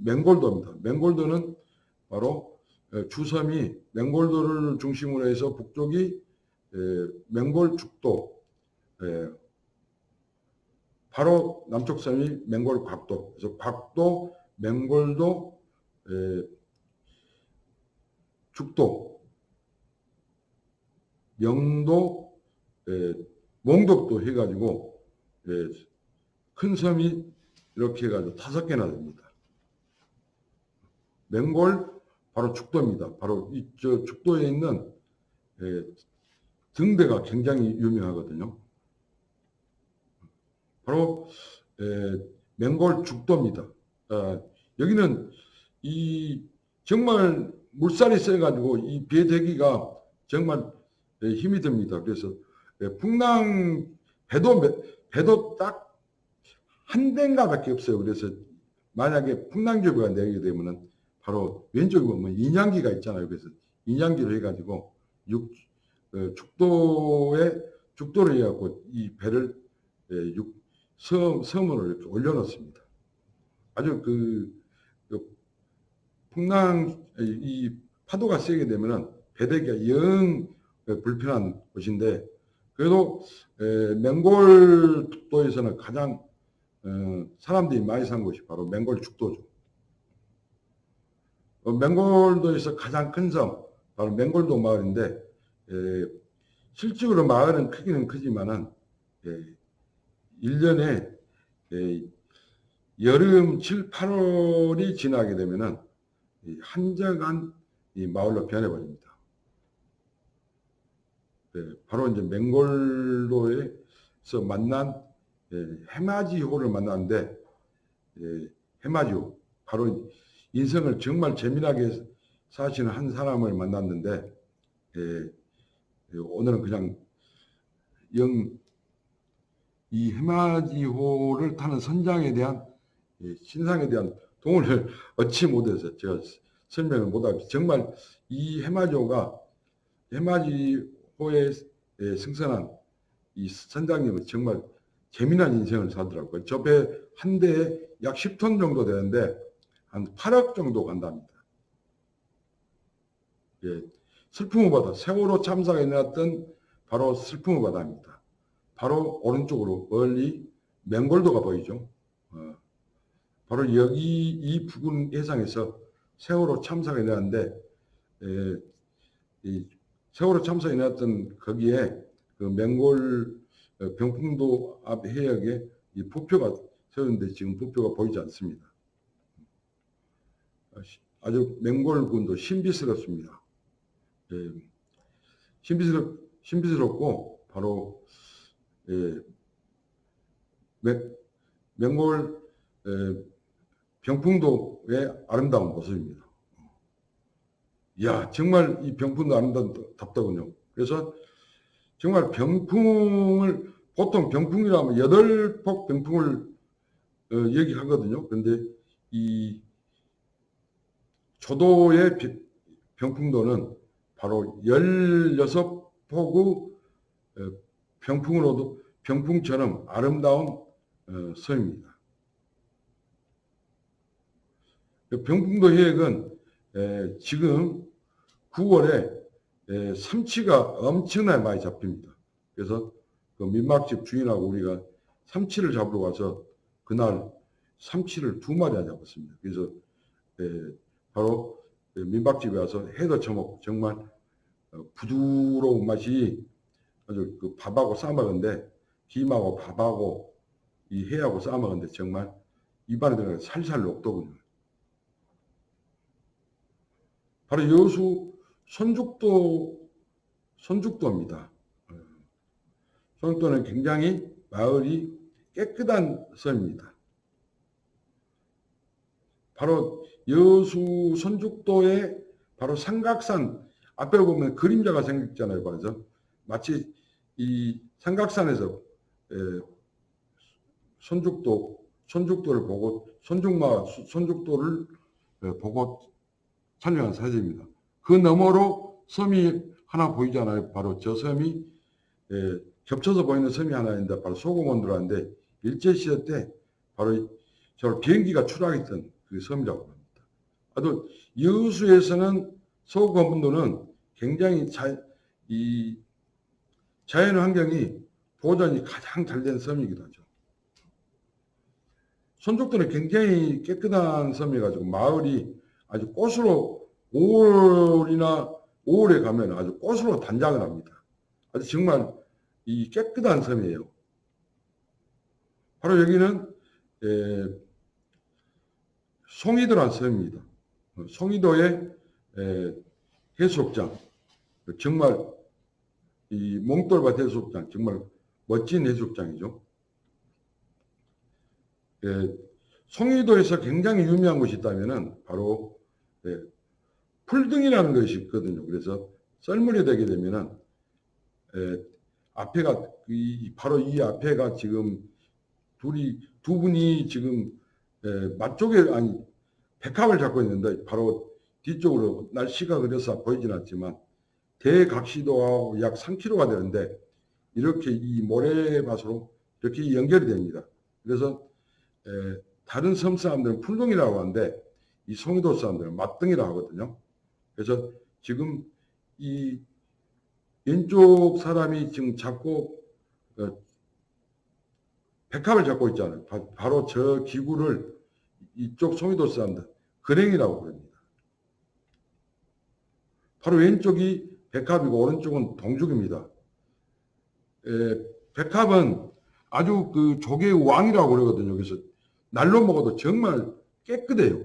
맹골도입니다. 맹골도는 바로 주섬이 맹골도를 중심으로 해서 북쪽이 맹골죽도, 바로 남쪽 섬이 맹골곽도. 그래서 곽도, 맹골도, 죽도, 명도, 몽독도 해가지고 큰 섬이 이렇게 해가지고 5개나 됩니다. 맹골 바로 죽도입니다. 바로 저 죽도에 있는 등대가 굉장히 유명하거든요. 바로 맹골 죽도입니다. 여기는 정말 물살이 세가지고 이 배 대기가 정말 힘이 듭니다. 그래서 풍랑 배도 딱 한 대인가밖에 없어요. 그래서 만약에 풍랑주의보가 내리게 되면은 바로 왼쪽에 보면 인양기가 있잖아요. 그래서 인양기로 해가지고 죽도를 해갖고 이 배를 섬으로 이렇게 올려놓습니다. 아주 풍랑 이 파도가 세게 되면은 배대기가 영 불편한 곳인데 그래도 맹골도에서는 가장 사람들이 많이 산 곳이 바로 맹골 죽도죠. 맹골도에서 가장 큰 섬 바로 맹골도 마을인데 실질적으로 마을은 크기는 크지만은 1년에 여름 7, 8월이 지나게 되면은 한적한 이 마을로 변해버립니다. 바로 이제 맹골도에서 만난 해맞이호를 만났는데 해맞이호 바로 인생을 정말 재미나게 사시는 한 사람을 만났는데 오늘은 그냥 이 해맞이호를 타는 선장에 대한 신상에 대한 동을 얻지 못해서 제가 설명을 못하겠습니다. 정말 이 해맞이호에 승선한 이 선장님은 정말 재미난 인생을 살더라고요. 저 배 한 대에 약 10톤 정도 되는데 한 8억 정도 간답니다. 슬픔보다 세월호 참사가 일어났던 바로 슬픔의 바다입니다. 바로 오른쪽으로 멀리 맹골도가 보이죠. 바로 여기 이 부근 해상에서 세월호 참사가 일어났는데, 이 세월호 참사가 일어났던 거기에 그 맹골 병풍도 앞 해역에 이 부표가 세웠는데 지금 부표가 보이지 않습니다. 아주 맹골군도 신비스럽습니다. 신비스럽고 바로 맹골 병풍도의 아름다운 모습입니다. 이야, 정말 이 병풍도 아름답더군요. 그래서 정말 병풍을, 보통 병풍이라면 8폭 병풍을 얘기하거든요. 그런데 이 조도의 병풍도는 바로 16폭의 병풍으로도 병풍처럼 아름다운 섬입니다. 병풍도 해역은 지금 9월에 삼치가 엄청나게 많이 잡힙니다. 그래서 그 민박집 주인하고 우리가 삼치를 잡으러 가서 그날 삼치를 2마리나 잡았습니다. 그래서 바로 민박집에 와서 회도 처먹고 정말 부드러운 맛이 아주 그 밥하고 싸먹었는데, 김하고 밥하고 이 회하고 싸먹었는데 정말 입안에 들어가서 살살 녹더군요. 바로 여수 손죽도입니다. 손죽도는 굉장히 마을이 깨끗한 섬입니다. 바로 여수 손죽도의 바로 삼각산 앞에 보면 그림자가 생겼잖아요. 그래서 마치 이 삼각산에서 손죽도를 보고 손죽도를 보고 촬영한 사진입니다. 그 너머로 섬이 하나 보이잖아요. 바로 저 섬이 겹쳐서 보이는 섬이 하나 있는데 바로 소금원도라는데, 일제시대 때 바로 저 비행기가 추락했던 그 섬이라고 합니다. 아주 여수에서는 소금원도는 굉장히 이 자연 환경이 보존이 가장 잘 된 섬이기도 하죠. 손죽도는 굉장히 깨끗한 섬이가지고 마을이 아주 꽃으로 5월에 가면 아주 꽃으로 단장을 합니다. 아주 정말 이 깨끗한 섬이에요. 바로 여기는 송이도라는 섬입니다. 송이도의 해수욕장, 정말 이 몽돌밭 해수욕장, 정말 멋진 해수욕장이죠. 송이도에서 굉장히 유명한 곳이 있다면은 바로 풀등이라는 것이 있거든요. 그래서 썰물이 되게 되면은 앞에가 바로 이 앞에가 지금 두 분이 지금 맞쪽에 백합을 잡고 있는데 바로 뒤쪽으로 날씨가 그래서 보이진 않지만 대각시도하고 약 3km가 되는데 이렇게 이 모래밭으로 이렇게 연결이 됩니다. 그래서 다른 섬 사람들은 풀등이라고 하는데 이 송이도 사람들은 맞등이라고 하거든요. 그래서 지금 이 왼쪽 사람이 지금 잡고 백합을 잡고 있잖아요. 바로 저 기구를 이쪽 송이도 사람들 근행이라고 부릅니다. 바로 왼쪽이 백합이고 오른쪽은 동죽입니다. 백합은 아주 그 조개의 왕이라고 그러거든요. 그래서 날로 먹어도 정말 깨끗해요.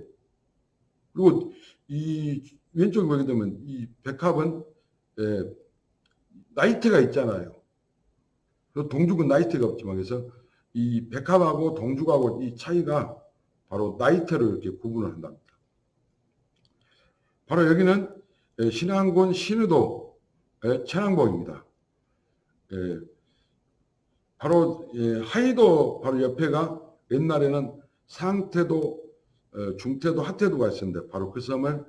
그리고 이 왼쪽에 보게 되면 이 백합은 나이트가 있잖아요. 그리고 동죽은 나이트가 없지만, 그래서 이 백합하고 동죽하고 이 차이가 바로 나이트로 이렇게 구분을 한답니다. 바로 여기는 신안군 신우도 천왕봉입니다. 바로 하이도 바로 옆에가 옛날에는 상태도, 중태도, 하태도가 있었는데 바로 그 섬을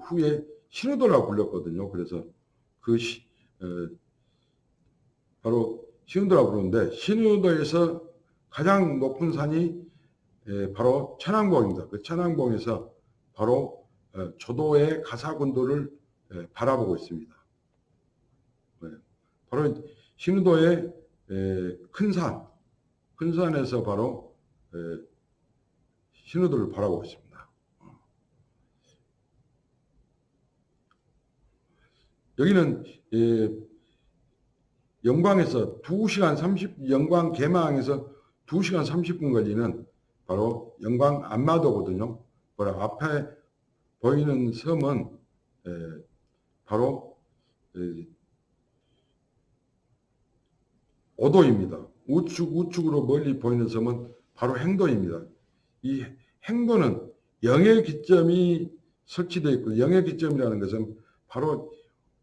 후에 신우도라고 불렀거든요. 그래서 그 바로 신우도라고 부르는데, 신우도에서 가장 높은 산이 바로 천왕봉입니다. 그 천왕봉에서 바로 조도의 가사군도를 바라보고 있습니다. 바로 신우도의 큰 산에서 바로 신우도를 바라보고 있습니다. 여기는 영광에서 2시간 30, 영광 개망에서 2시간 30분 걸리는 바로 영광 안마도거든요. 바로 앞에 보이는 섬은 바로 오도입니다. 우측으로 멀리 보이는 섬은 바로 행도입니다. 이 행도는 영의 기점이 설치되어 있고, 영의 기점이라는 것은 바로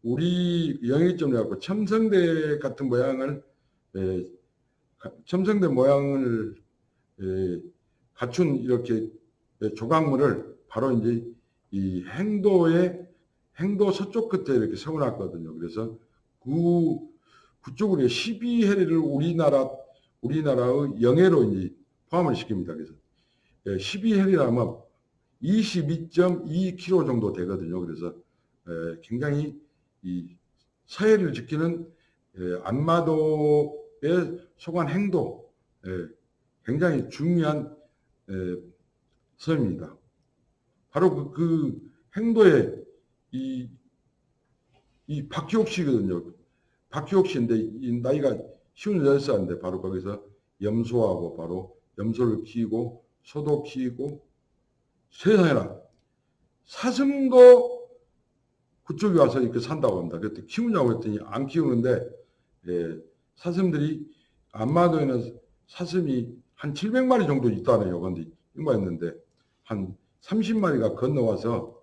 우리 영의 기점이라고 첨성대 같은 모양을 갖춘 이렇게 조각물을 바로 이제 이 행도 서쪽 끝에 이렇게 세워놨거든요. 그래서 그쪽으로 12해리를 우리나라의 영해로 이제 포함을 시킵니다. 그래서 12해리라면 22.2km 정도 되거든요. 그래서 굉장히 이 서해를 지키는 안마도에 속한 행도, 굉장히 중요한 섬입니다. 바로 그 행도에 이 박희옥 씨거든요. 박희옥 씨인데 이 나이가 58살인데 바로 거기서 염소하고 바로 염소를 키우고 소도 키우고, 세상에나 사슴도 그쪽에 와서 이렇게 산다고 합니다. 그때 키우냐고 했더니 안 키우는데, 사슴들이 안마도에는 사슴이 한 700마리 정도 있다네요. 그런데 이마였는데 한 30마리가 건너와서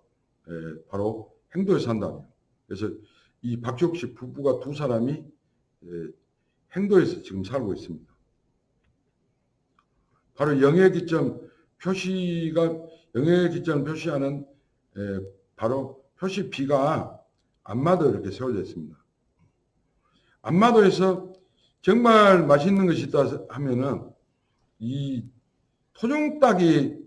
바로 행도에 산다네요. 그래서 이 박희옥 씨 부부가 두 사람이 행도에서 지금 살고 있습니다. 바로 영의 기점 표시하는 바로 표시비가 안마도에 이렇게 세워져 있습니다. 안마도에서 정말 맛있는 것이 있다 하면은 이 토종닭이,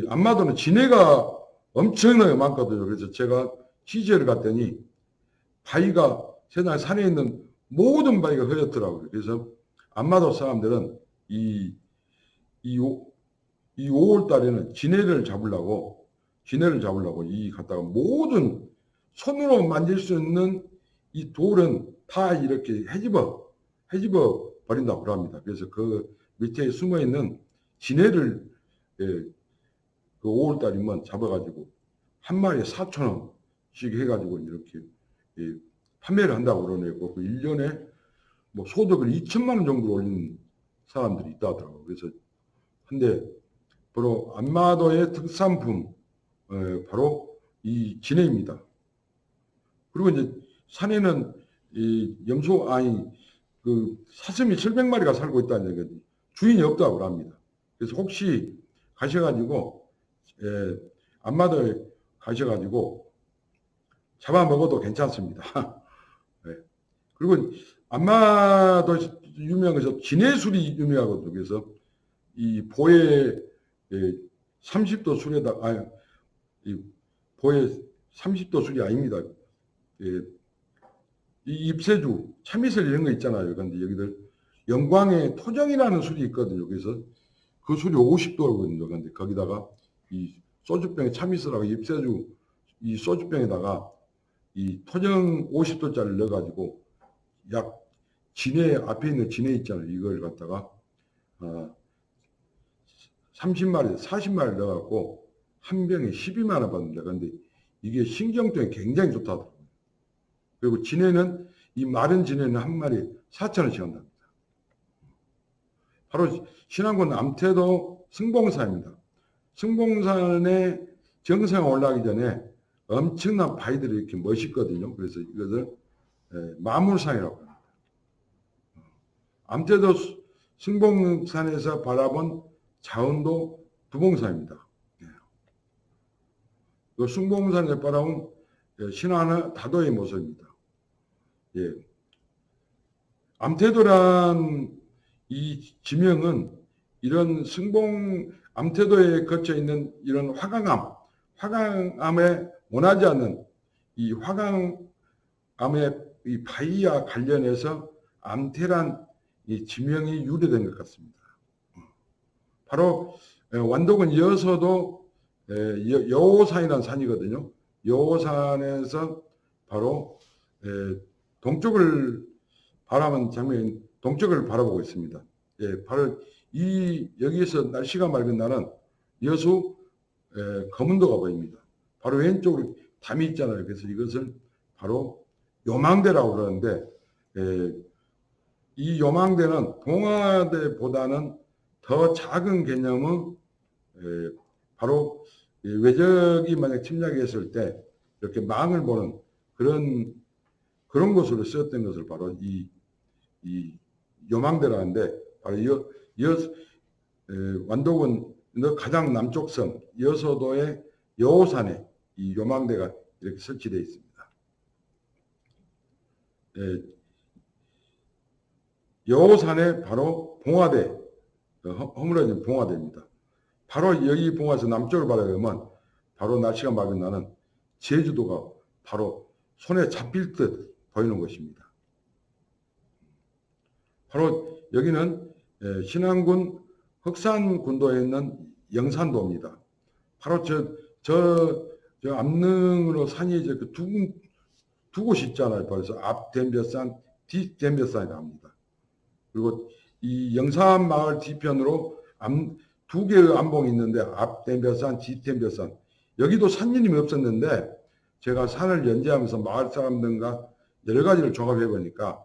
안마도는 진해가 엄청나게 많거든요. 그래서 제가 취재를 갔더니 바위가 세상에 산에 있는 모든 바위가 허옇더라고요. 그래서 안마도 사람들은 이 5월 달에는 진해를 잡으려고 이 갖다가 모든 손으로 만질 수 있는 이 돌은 다 이렇게 헤집어 버린다고 합니다. 그래서 그 밑에 숨어 있는 진해를 그 5월 달이면 잡아가지고 한 마리에 4,000원씩 해가지고 이렇게 판매를 한다고 그러네요. 그 1년에 뭐 소득을 2천만 원 정도 올리는 사람들이 있다 하더라고요. 그래서 근데 바로 안마도의 특산품 바로 이 진해입니다. 그리고 이제 산에는 이 그 사슴이 700마리가 살고 있다는 얘기, 주인이 없다고 합니다. 그래서 혹시 가셔가지고 안마도에 가셔가지고 잡아먹어도 괜찮습니다. 그리고 안마도 유명한 것이 진해술이 유명하거든요. 그래서 이 보에 30도 술에다가 이 보에 30도 술이 아닙니다. 이 잎새주, 참이슬 이런 거 있잖아요. 그런데 여기들 영광의 토정이라는 술이 있거든요. 그래서 그 술이 50도거든요. 그런데 거기다가 이 소주병에 참이슬하고 잎새주 이 소주병에다가 이 토정 50도짜리를 넣어가지고 약 진해 앞에 있는 진해 있잖아요. 이걸 갖다가 30마리, 40마리 넣어갖고 한 병에 12만 원 받는다. 그런데 이게 신경통에 굉장히 좋다더라고요. 그리고 진해는 이 마른 진해는 한 마리 4,000원씩 한답니다. 바로 신안군 암태도 승봉산입니다. 승봉산에 정상에 올라가기 전에 엄청난 바위들이 이렇게 멋있거든요. 그래서 이것을 마물산이라고 합니다. 암태도 승봉산에서 바라본 자운도 두봉산입니다. 그 승봉산에서 바라본 신안의 다도의 모습입니다. 암태도란 이 지명은 이런 암태도에 거쳐 있는 이런 화강암에 원하지 않는 이 화강암에 이 바위와 관련해서 암태란 이 지명이 유래된 것 같습니다. 바로 완도군 여서도 여호산이라는 산이거든요. 여호산에서 바로 동쪽을 바라보는 장면이 동쪽을 바라보고 있습니다. 바로 여기에서 날씨가 맑은 날은 여수 거문도가 보입니다. 바로 왼쪽으로 담이 있잖아요. 그래서 이것을 바로 요망대라고 그러는데 이 요망대는 봉화대보다는 더 작은 개념의 바로 외적이 만약 침략했을 때 이렇게 망을 보는 그런 곳으로 쓰였던 것을 바로 이 요망대라는데 바로 완도군 가장 남쪽 섬 여서도의 여호산에 이 요망대가 이렇게 설치되어 있습니다. 여호산에 바로 봉화대, 허물어진 봉화대입니다. 바로 여기 봉화에서 남쪽을 바라보면 바로 날씨가 맑은 날은 제주도가 바로 손에 잡힐 듯 보이는 것입니다. 바로 여기는 신안군 흑산군도에 있는 영산도입니다. 바로 저 암릉으로 산이 이제 두 곳이 있잖아요. 그래서 앞댐벼산, 뒷댐벼산이 나옵니다. 그리고 이 영산 마을 뒤편으로 두 개의 암봉이 있는데 앞댐벼산, 뒷댐벼산. 여기도 산 이름이 없었는데 제가 산을 연재하면서 마을 사람들과 여러 가지를 종합해 보니까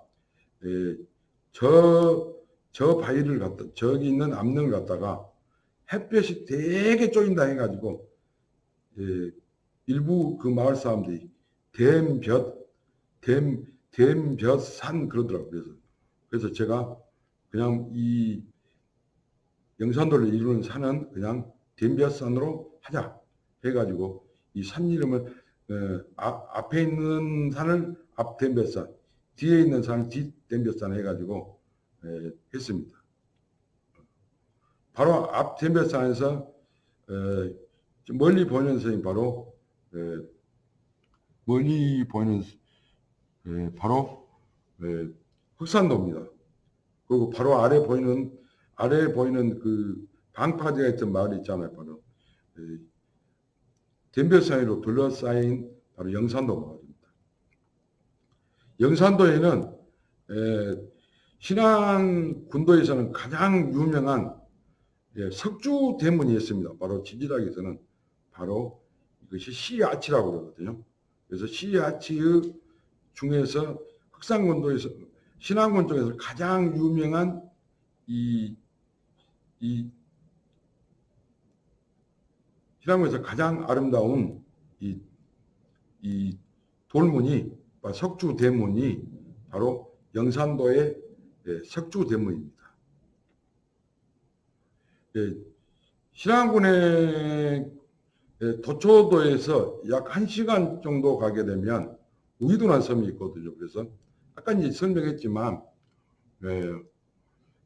저 바위를 갖다 저기 있는 암릉을 갖다가 햇볕이 되게 쪼인다 해가지고 일부 그 마을 사람들이 댐볕산 그러더라고요. 그래서 제가 그냥 이 영산도를 이루는 산은 그냥 댐볕산으로 하자 해가지고 이 산 이름을 앞에 있는 산을 앞댐볕산, 뒤에 있는 산을 뒷댐볕산 해가지고 했습니다. 바로 앞댐볕산에서 멀리 보이는 산이 바로 멀리 보이는 바로 흑산도입니다. 그리고 바로 아래 보이는 그 방파제가 있던 마을이 있잖아요. 바로 댐벼산으로 둘러싸인 바로 영산도 마을입니다. 영산도에는 신안군도에서는 가장 유명한 석주 대문이 있습니다. 바로 지질학에서는 바로 이것이 시아치라고 그러거든요. 그래서 시아치의 중에서 흑산군도에서 신안군 쪽에서 가장 유명한 신안군에서 가장 아름다운 이 돌문이 석주 대문이 바로 영산도의 석주 대문입니다. 신안군의 도초도에서 약 1시간 정도 가게 되면 우이도라는 섬이 있거든요. 그래서 아까 이제 설명했지만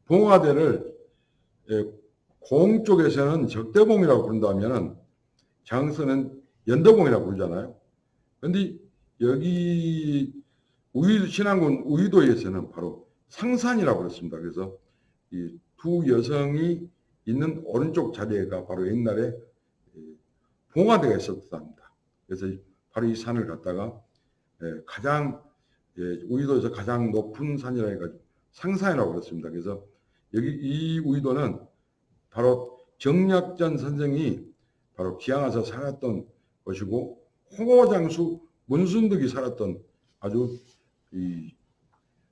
봉화대를 공 쪽에서는 적대봉이라고 부른다면 장서는 연도봉이라고 부르잖아요. 그런데 여기 신안군 우이도에서는 바로 상산이라고 그랬습니다. 그래서 이 두 여성이 있는 오른쪽 자리가 바로 옛날에 봉화대가 있었답니다. 그래서 바로 이 산을 갖다가 가장 우이도에서 가장 높은 산이라 해가지고 상산이라고 그랬습니다. 그래서 여기 이 우이도는 바로 정약전 선생이 바로 기양와서 살았던 것이고 홍호장수 문순득이 살았던 아주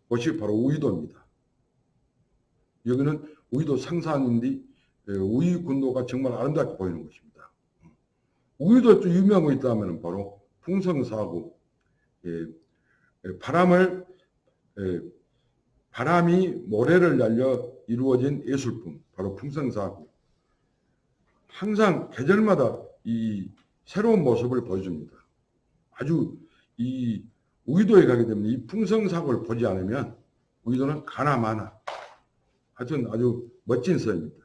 곳이 바로 우이도입니다. 여기는 우이도 상산인데 우이군도가 정말 아름답게 보이는 곳입니다. 우이도에 또 유명한 거 있다면 바로 풍성사고, 바람이 모래를 날려 이루어진 예술품, 바로 풍성사고. 항상 계절마다 이 새로운 모습을 보여줍니다. 아주 이 우이도에 가게 되면 이 풍성사고를 보지 않으면 우이도는 가나마나 하여튼 아주 멋진 섬입니다.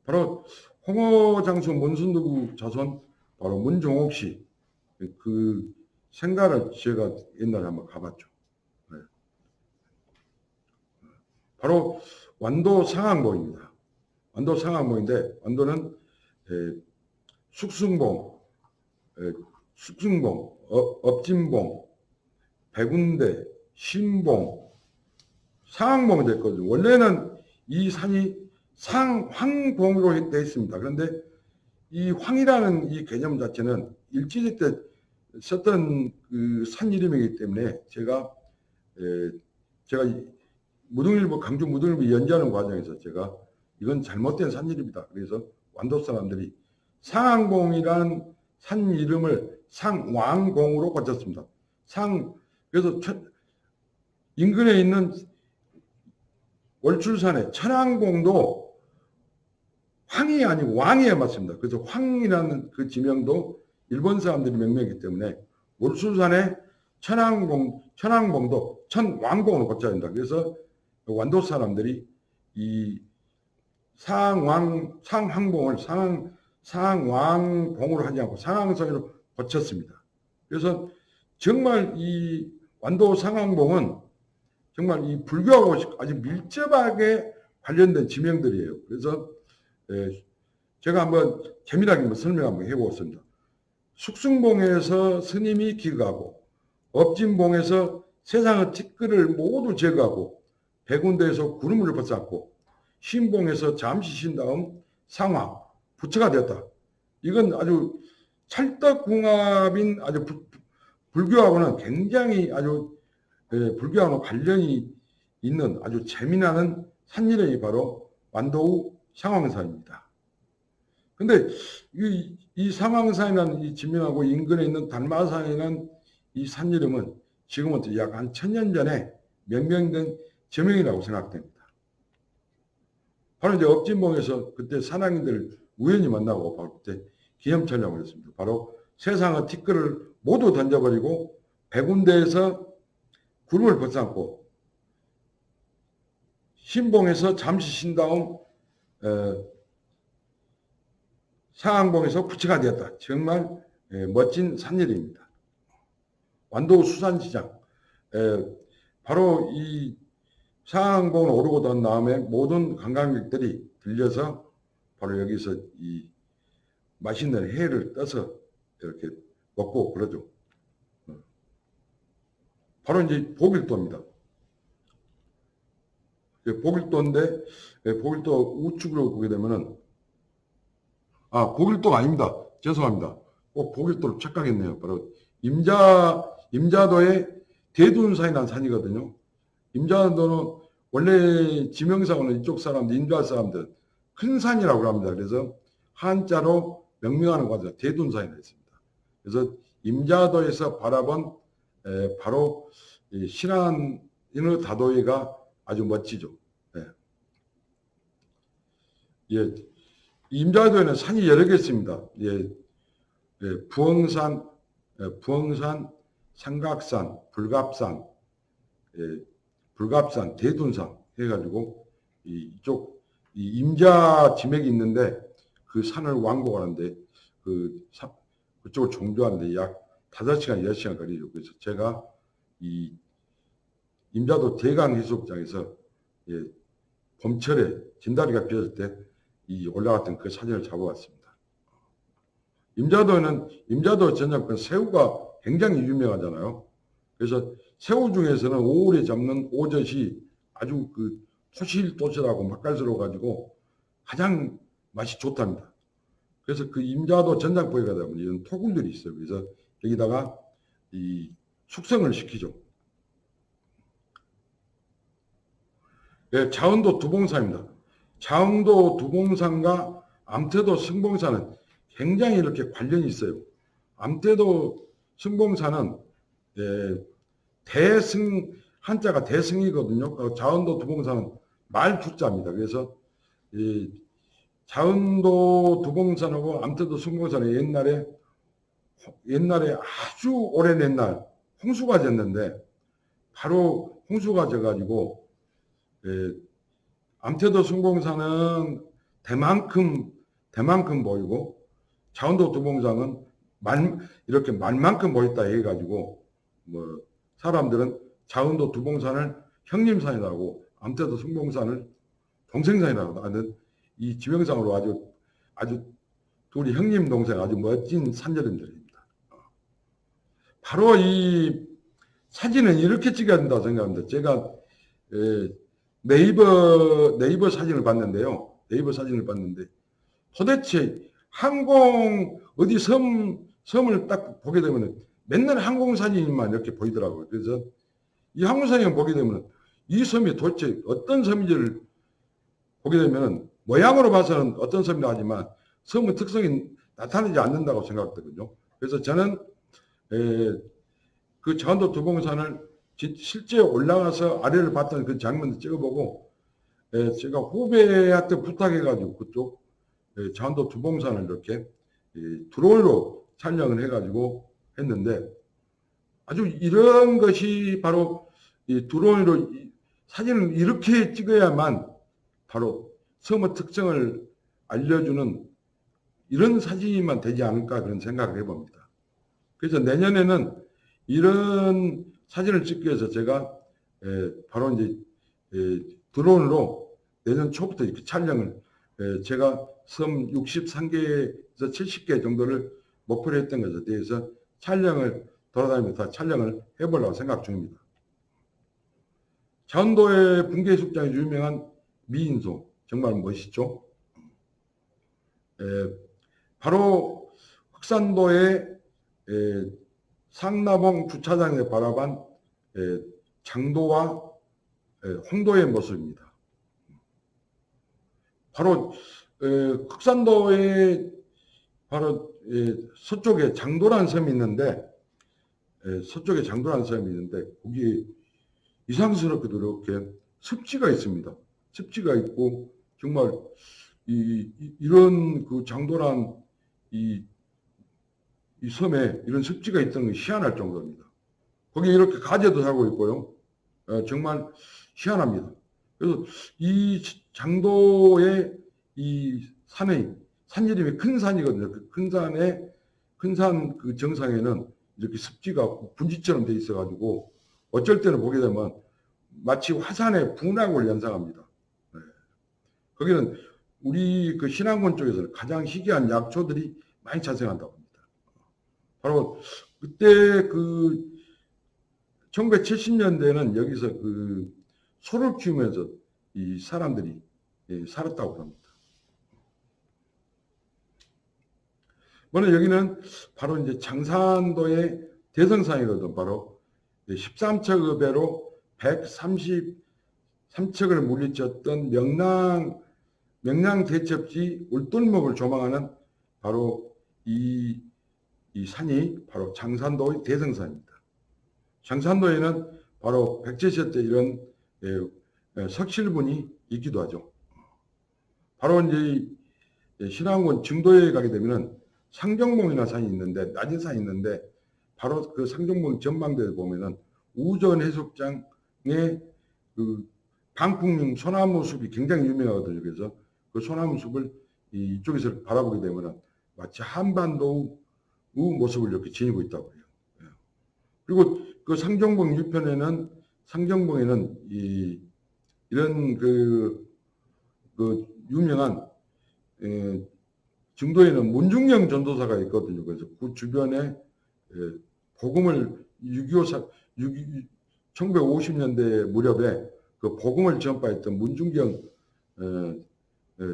바로 홍어장수 문순득 자손 바로 문종옥 씨 그 생가를 제가 옛날에 한번 가봤죠. 네. 바로 완도 상항봉입니다. 완도 상항봉인데 완도는 숙승봉, 숙승봉, 업진봉, 백운대, 신봉, 상항봉이 됐거든요. 원래는 이 산이 상황봉으로 되어 있습니다. 그런데 이 황이라는 이 개념 자체는 일제시 때 썼던 그 산 이름이기 때문에 제가 무등일보 강주 무등일보 연재하는 과정에서 제가 이건 잘못된 산 이름이다. 그래서 완도 사람들이 상항봉이라는 산 이름을 상왕봉으로 고쳤습니다. 그래서 인근에 있는 월출산의 천왕봉도 황이 아니고 왕이에 맞습니다. 그래서 황이라는 그 지명도 일본 사람들이 명명이기 때문에 월출산의 천왕봉도 천왕봉으로 고쳐야 된다. 그래서 완도 사람들이 이 상황봉을 상왕봉으로 하지 않고 상항성으로 고쳤습니다. 그래서 정말 이 완도 상항봉은 정말 이 불교하고 아주 밀접하게 관련된 지명들이에요. 그래서 제가 한번 재미나게 한번 설명 한번 해보겠습니다. 숙승봉에서 스님이 기거하고 업진봉에서 세상의 티끌을 모두 제거하고 백운대에서 구름을 벗었고 신봉에서 잠시 쉰 다음 상화 부처가 되었다. 이건 아주 찰떡궁합인 아주 불교하고는 굉장히 아주 불교하고는 관련이 있는 아주 재미나는 산 이름이 바로 완도우 상황산입니다. 근데 이 상황산이라는 이 지명하고 인근에 있는 달마산이라는 이 산 이름은 지금부터 약 한 1000년 전에 명명된 제명이라고 생각됩니다. 바로 이제 업진봉에서 그때 산악인들 우연히 만나고 바로 그때 기념 촬영을 했습니다. 바로 세상의 티끌을 모두 던져버리고 백운대에서 구름을 벗어안고 신봉에서 잠시 쉰 다음 상항봉에서 부처가 되었다. 정말 멋진 산일입니다. 완도 수산시장 바로 이 상항봉을 오르고 난 다음에 모든 관광객들이 들려서 바로 여기서 이 맛있는 회를 떠서 이렇게 먹고 그러죠. 바로 이제 보길도입니다. 보길도인데 보길도 우측으로 보게 되면은 보길도가 아닙니다. 죄송합니다. 보길도를 착각했네요. 바로 임자도의 대둔산이라는 산이거든요. 임자도는 원래 지명상으로는 이쪽 사람들, 임자 사람들 큰 산이라고 합니다. 그래서 한자로 명명하는 과정 대둔산이라고 했습니다. 그래서 임자도에서 바라본 바로 신안의 다도이가 아주 멋지죠. 예. 임자도에는 산이 여러 개 있습니다. 부엉산, 삼각산, 불갑산, 대둔산 해가지고 이쪽 임자 지맥이 있는데 그 산을 왕복하는데 그쪽을 종주하는데 약 5시간, 6시간 걸리죠. 그래서 제가 이 임자도 대강 해수욕장에서 봄철에 진다리가 피었을 때 올라갔던 그 사진을 잡아왔습니다. 임자도 전장권 새우가 굉장히 유명하잖아요. 그래서 새우 중에서는 5월에 잡는 오젓이 아주 그 토실토실하고 맛깔스러워 가지고 가장 맛이 좋답니다. 그래서 그 임자도 전장포에 가다 보면 이런 토굴들이 있어요. 그래서 여기다가 이 숙성을 시키죠. 자원도 두봉산입니다. 자원도 두봉산과 암태도 승봉산은 굉장히 이렇게 관련이 있어요. 암태도 승봉산은 한자가 대승이거든요. 자원도 두봉산은 말두자입니다. 그래서 자원도 두봉산하고 암태도 승봉산은 옛날에 아주 오랜 옛날 홍수가 졌는데 바로 홍수가 져가지고 암태도 승봉산은 대만큼 보이고 자원도 두봉산은 이렇게 말만큼 보였다 해가지고 뭐 사람들은 자운도 두봉산을 형님산이라고 암태도 승봉산을 동생산이라고 하는 이 지명상으로 아주 둘이 형님 동생 아주 멋진 산절인들입니다. 바로 이 사진은 이렇게 찍어야 된다고 생각합니다. 제가 네이버 사진을 봤는데요. 네이버 사진을 봤는데 도대체 어디 섬을 딱 보게 되면 맨날 항공 사진만 이렇게 보이더라고요. 그래서 이 항공 사진을 보게 되면 이 섬이 도대체 어떤 섬인지를 보게 되면 모양으로 봐서는 어떤 섬이라 하지만 섬의 특성이 나타나지 않는다고 생각하거든요. 그래서 저는 그 자운도 두봉산을 실제 올라가서 아래를 봤던 그 장면을 찍어보고 제가 후배한테 부탁해가지고 그쪽 자운도 두봉산을 이렇게 드론으로 촬영을 해가지고 했는데 아주 이런 것이 바로 이 드론으로 사진을 이렇게 찍어야만 바로 섬의 특성을 알려주는 이런 사진만 되지 않을까 그런 생각을 해봅니다. 그래서 내년에는 이런 사진을 찍기 위해서 제가 바로 이제 드론으로 내년 초부터 이렇게 촬영을 제가 섬 63개에서 70개 정도를 목표로 했던 것에 대해서 촬영을 돌아다니면서 촬영을 해보려고 생각 중입니다. 자운도의 붕괴해수욕장이 유명한 미인소 정말 멋있죠. 바로 흑산도의 상나봉 주차장에 바라반 장도와 홍도의 모습입니다. 바로 흑산도의 바로 서쪽에 장도라는 섬이 있는데 거기 이상스럽게도 이렇게 습지가 있습니다. 습지가 있고 정말 이런 그 장도란 이 섬에 이런 습지가 있다는 게 희한할 정도입니다. 거기 이렇게 가재도 살고 있고요. 정말 희한합니다. 그래서 이 장도의 이 산 이름이 큰 산이거든요. 그 큰 산 그 정상에는 이렇게 습지가 분지처럼 돼 있어가지고 어쩔 때는 보게 되면 마치 화산의 분화구를 연상합니다. 거기는 우리 그 신안군 쪽에서는 가장 희귀한 약초들이 많이 자생한다고 합니다. 바로 그때 그 1970년대에는 여기서 그 소를 키우면서 이 사람들이 살았다고 합니다. 먼저 여기는 바로 이제 장산도의 대성산이거든. 바로 13척의 배로 133척을 물리쳤던 명량 대첩지 울돌목을 조망하는 바로 이 산이 바로 장산도의 대성산입니다. 장산도에는 바로 백제시대 때 이런 석실분이 있기도 하죠. 바로 이제 신안군 증도에 가게 되면은 상정봉이나 산이 있는데 낮은 산이 있는데 바로 그 상정봉 전망대에 보면은 우전 해수욕장의 그 방풍용 소나무 숲이 굉장히 유명하거든요. 그래서 그 소나무 숲을 이쪽에서 바라보게 되면은 마치 한반도의 모습을 이렇게 지니고 있다고 해요. 그리고 그 상정봉에는 이런 그 유명한 증도에는 문중령 전도사가 있거든요. 그래서 그 주변에 복음을 1950년대 무렵에 그 복음을 전파했던 문중경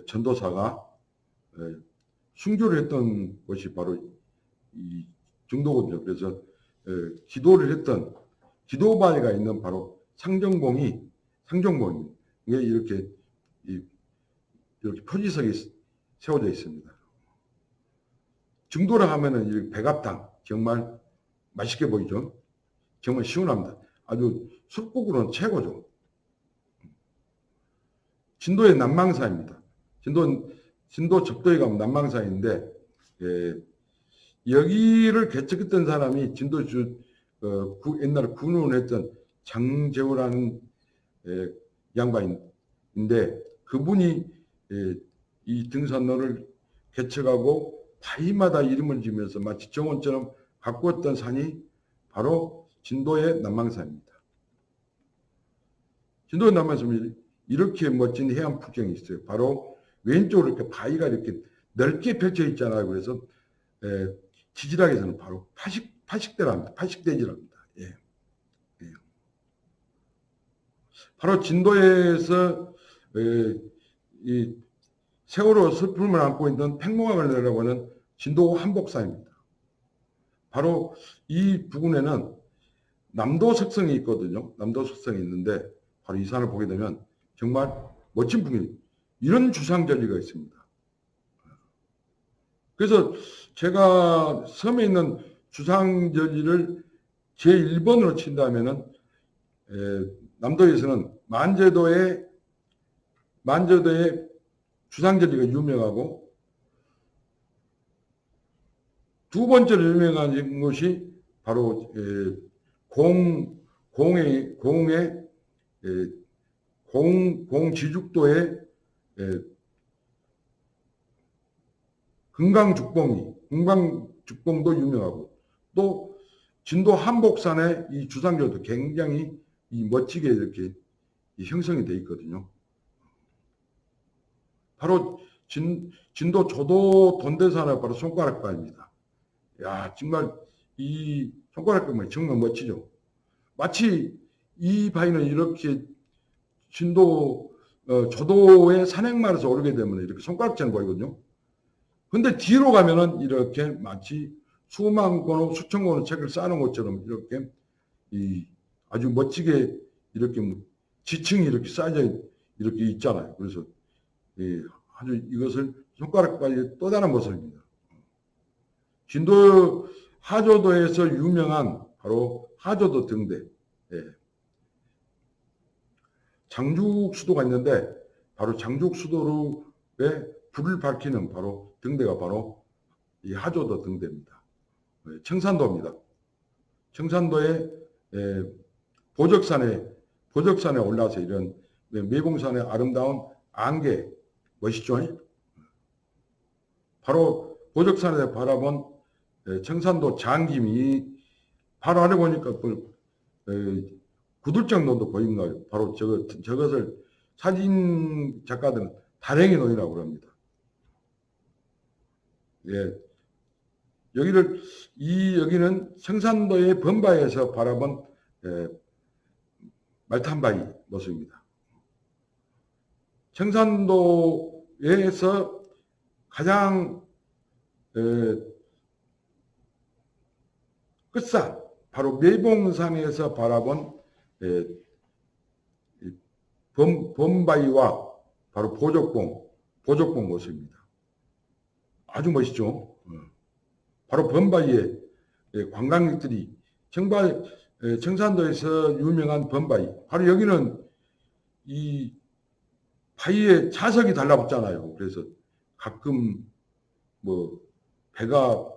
전도사가 순교를 했던 곳이 바로 이 증도거든요. 그래서 기도를 했던 기도바위가 있는 바로 상정봉이 이렇게 표지석이 세워져 있습니다. 증도라 하면은 이 백합탕 정말 맛있게 보이죠. 정말 시원합니다. 아주 숲국으로는 최고죠. 진도의 남망사입니다. 진도 적도에 가면 남망사인데 여기를 개척했던 사람이 진도주 옛날에 군원을 했던 장재호라는 양반인데 그분이 이 등산로를 개척하고 바위마다 이름을 지으면서 마치 정원처럼 가꾸었던 산이 바로 진도의 남망산입니다. 진도의 남망산이 이렇게 멋진 해안 풍경이 있어요. 바로 왼쪽으로 이렇게 바위가 이렇게 넓게 펼쳐 있잖아요. 그래서 지질학에서는 바로 파식대랍니다. 파식대지랍니다. 예. 예. 바로 진도에서 이 세월호 슬픔을 안고 있는 팽목항을 내려가는 진도 한복산입니다. 바로 이 부근에는 남도석성이 있거든요. 남도석성이 있는데 바로 이 산을 보게 되면 정말 멋진 풍경, 이런 주상절리가 있습니다. 그래서 제가 섬에 있는 주상절리를 제1번으로 친다면은 남도에서는 만제도의 주상절리가 유명하고, 두 번째로 유명한 것이 바로 공지죽도의 금강죽봉도 유명하고, 또 진도 한복산의 이 주상절도 굉장히 멋지게 이렇게 형성이 되어 있거든요. 바로 진도 조도 돈대산의 바로 손가락바위입니다. 야, 정말 이 손가락바위 정말 멋지죠. 마치 이 바위는 이렇게 진도 조도의 산행마을에서 오르게 되면 이렇게 손가락처럼 보이거든요. 근데 뒤로 가면은 이렇게 마치 수만 권의 수천 권의 책을 쌓아놓은 것처럼 이렇게 아주 멋지게 이렇게 지층이 이렇게 쌓여져 이렇게 있잖아요. 그래서 아주 이것을 손가락바위의 또 다른 모습입니다. 진도 하조도에서 유명한 바로 하조도 등대, 장죽수도가 있는데 바로 장죽수도에 불을 밝히는 바로 등대가 바로 이 하조도 등대입니다. 청산도입니다. 청산도의 보적산에 올라서 이런 매봉산의 아름다운 안개 멋있죠? 바로 보적산에서 바라본 청산도 장김이 바로 아래 보니까 구들정론도 보이는 거예요. 바로 저것을 사진 작가들은 다랭이 논이라고 합니다. 예. 여기는 청산도의 범바위에서 바라본 말탄바위 모습입니다. 청산도에서 가장 끝산, 바로 매봉산에서 바라본 범바위와 바로 보적봉 모습입니다. 아주 멋있죠. 바로 범바위에 관광객들이 청산도에서 유명한 범바위, 바로 여기는 이 바위에 자석이 달라붙잖아요. 그래서 가끔 배가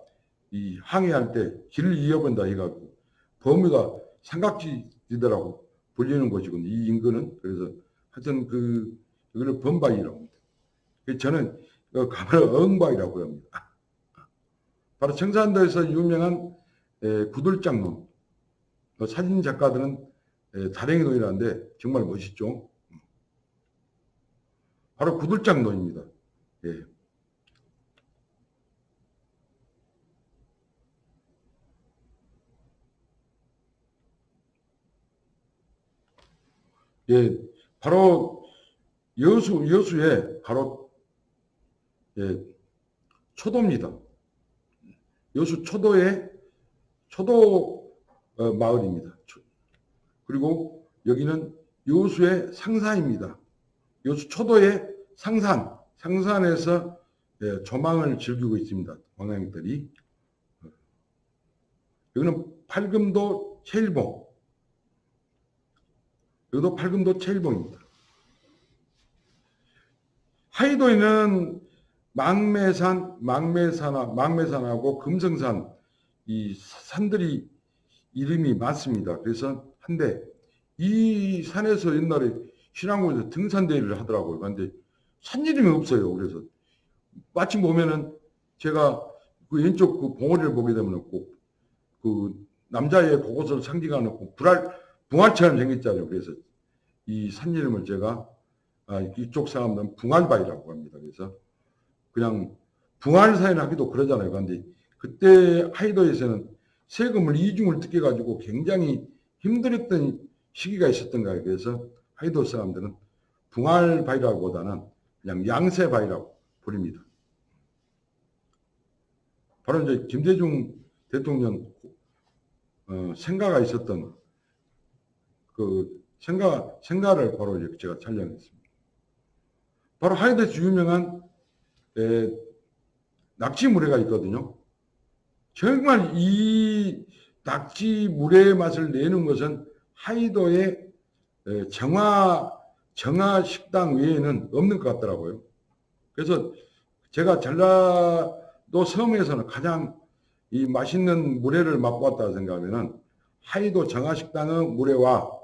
항해할 때 길을 잃어본다 해가지고 범위가 삼각지대라고 불리는 곳이거든요. 이 인근은. 그래서 하여튼 이거를 범바위라고 합니다. 저는 가만히 어흥바위라고 합니다. 바로 청산도에서 유명한 구들장론. 사진 작가들은 다랭이 논이라는데 정말 멋있죠. 바로 구들장론입니다. 예. 예, 바로 여수에 바로 초도입니다. 여수 초도의 초도 마을입니다. 그리고 여기는 여수의 상산입니다. 여수 초도의 상산에서 조망을 즐기고 있습니다. 관광객들이. 여기는 팔금도 체일봉. 여기도 팔금도 체일봉입니다. 하이도에는 망매산하고 금성산 이 산들이 이름이 많습니다. 그래서 한데 이 산에서 옛날에 신앙고에서 등산대회를 하더라고요. 그런데 산 이름이 없어요. 그래서 마침 보면은 제가 그 왼쪽 그 봉우리를 보게 되면 꼭 그 남자의 그곳을 상징하는 꼭 붕알처럼 생겼잖아요. 그래서 이 산 이름을 제가 이쪽 사람들은 붕알바위라고 합니다. 그래서 그냥 붕알사인 하기도 그러잖아요. 그런데 그때 하이도에서는 세금을 이중을 뜯겨가지고 굉장히 힘들었던 시기가 있었던 거예요. 그래서 하이도 사람들은 붕알바위라기보다는 그냥 양세바위라고 부릅니다. 바로 이제 김대중 대통령 생가가 있었던 그 생가를 바로 이제 제가 촬영했습니다. 바로 하이도에서 유명한 낙지물회가 있거든요. 정말 이 낙지물회의 맛을 내는 것은 하이도의 정화 식당 외에는 없는 것 같더라고요. 그래서 제가 전라도 섬에서는 가장 이 맛있는 물회를 맛보았다 생각하면은 하이도 정화식당의 물회와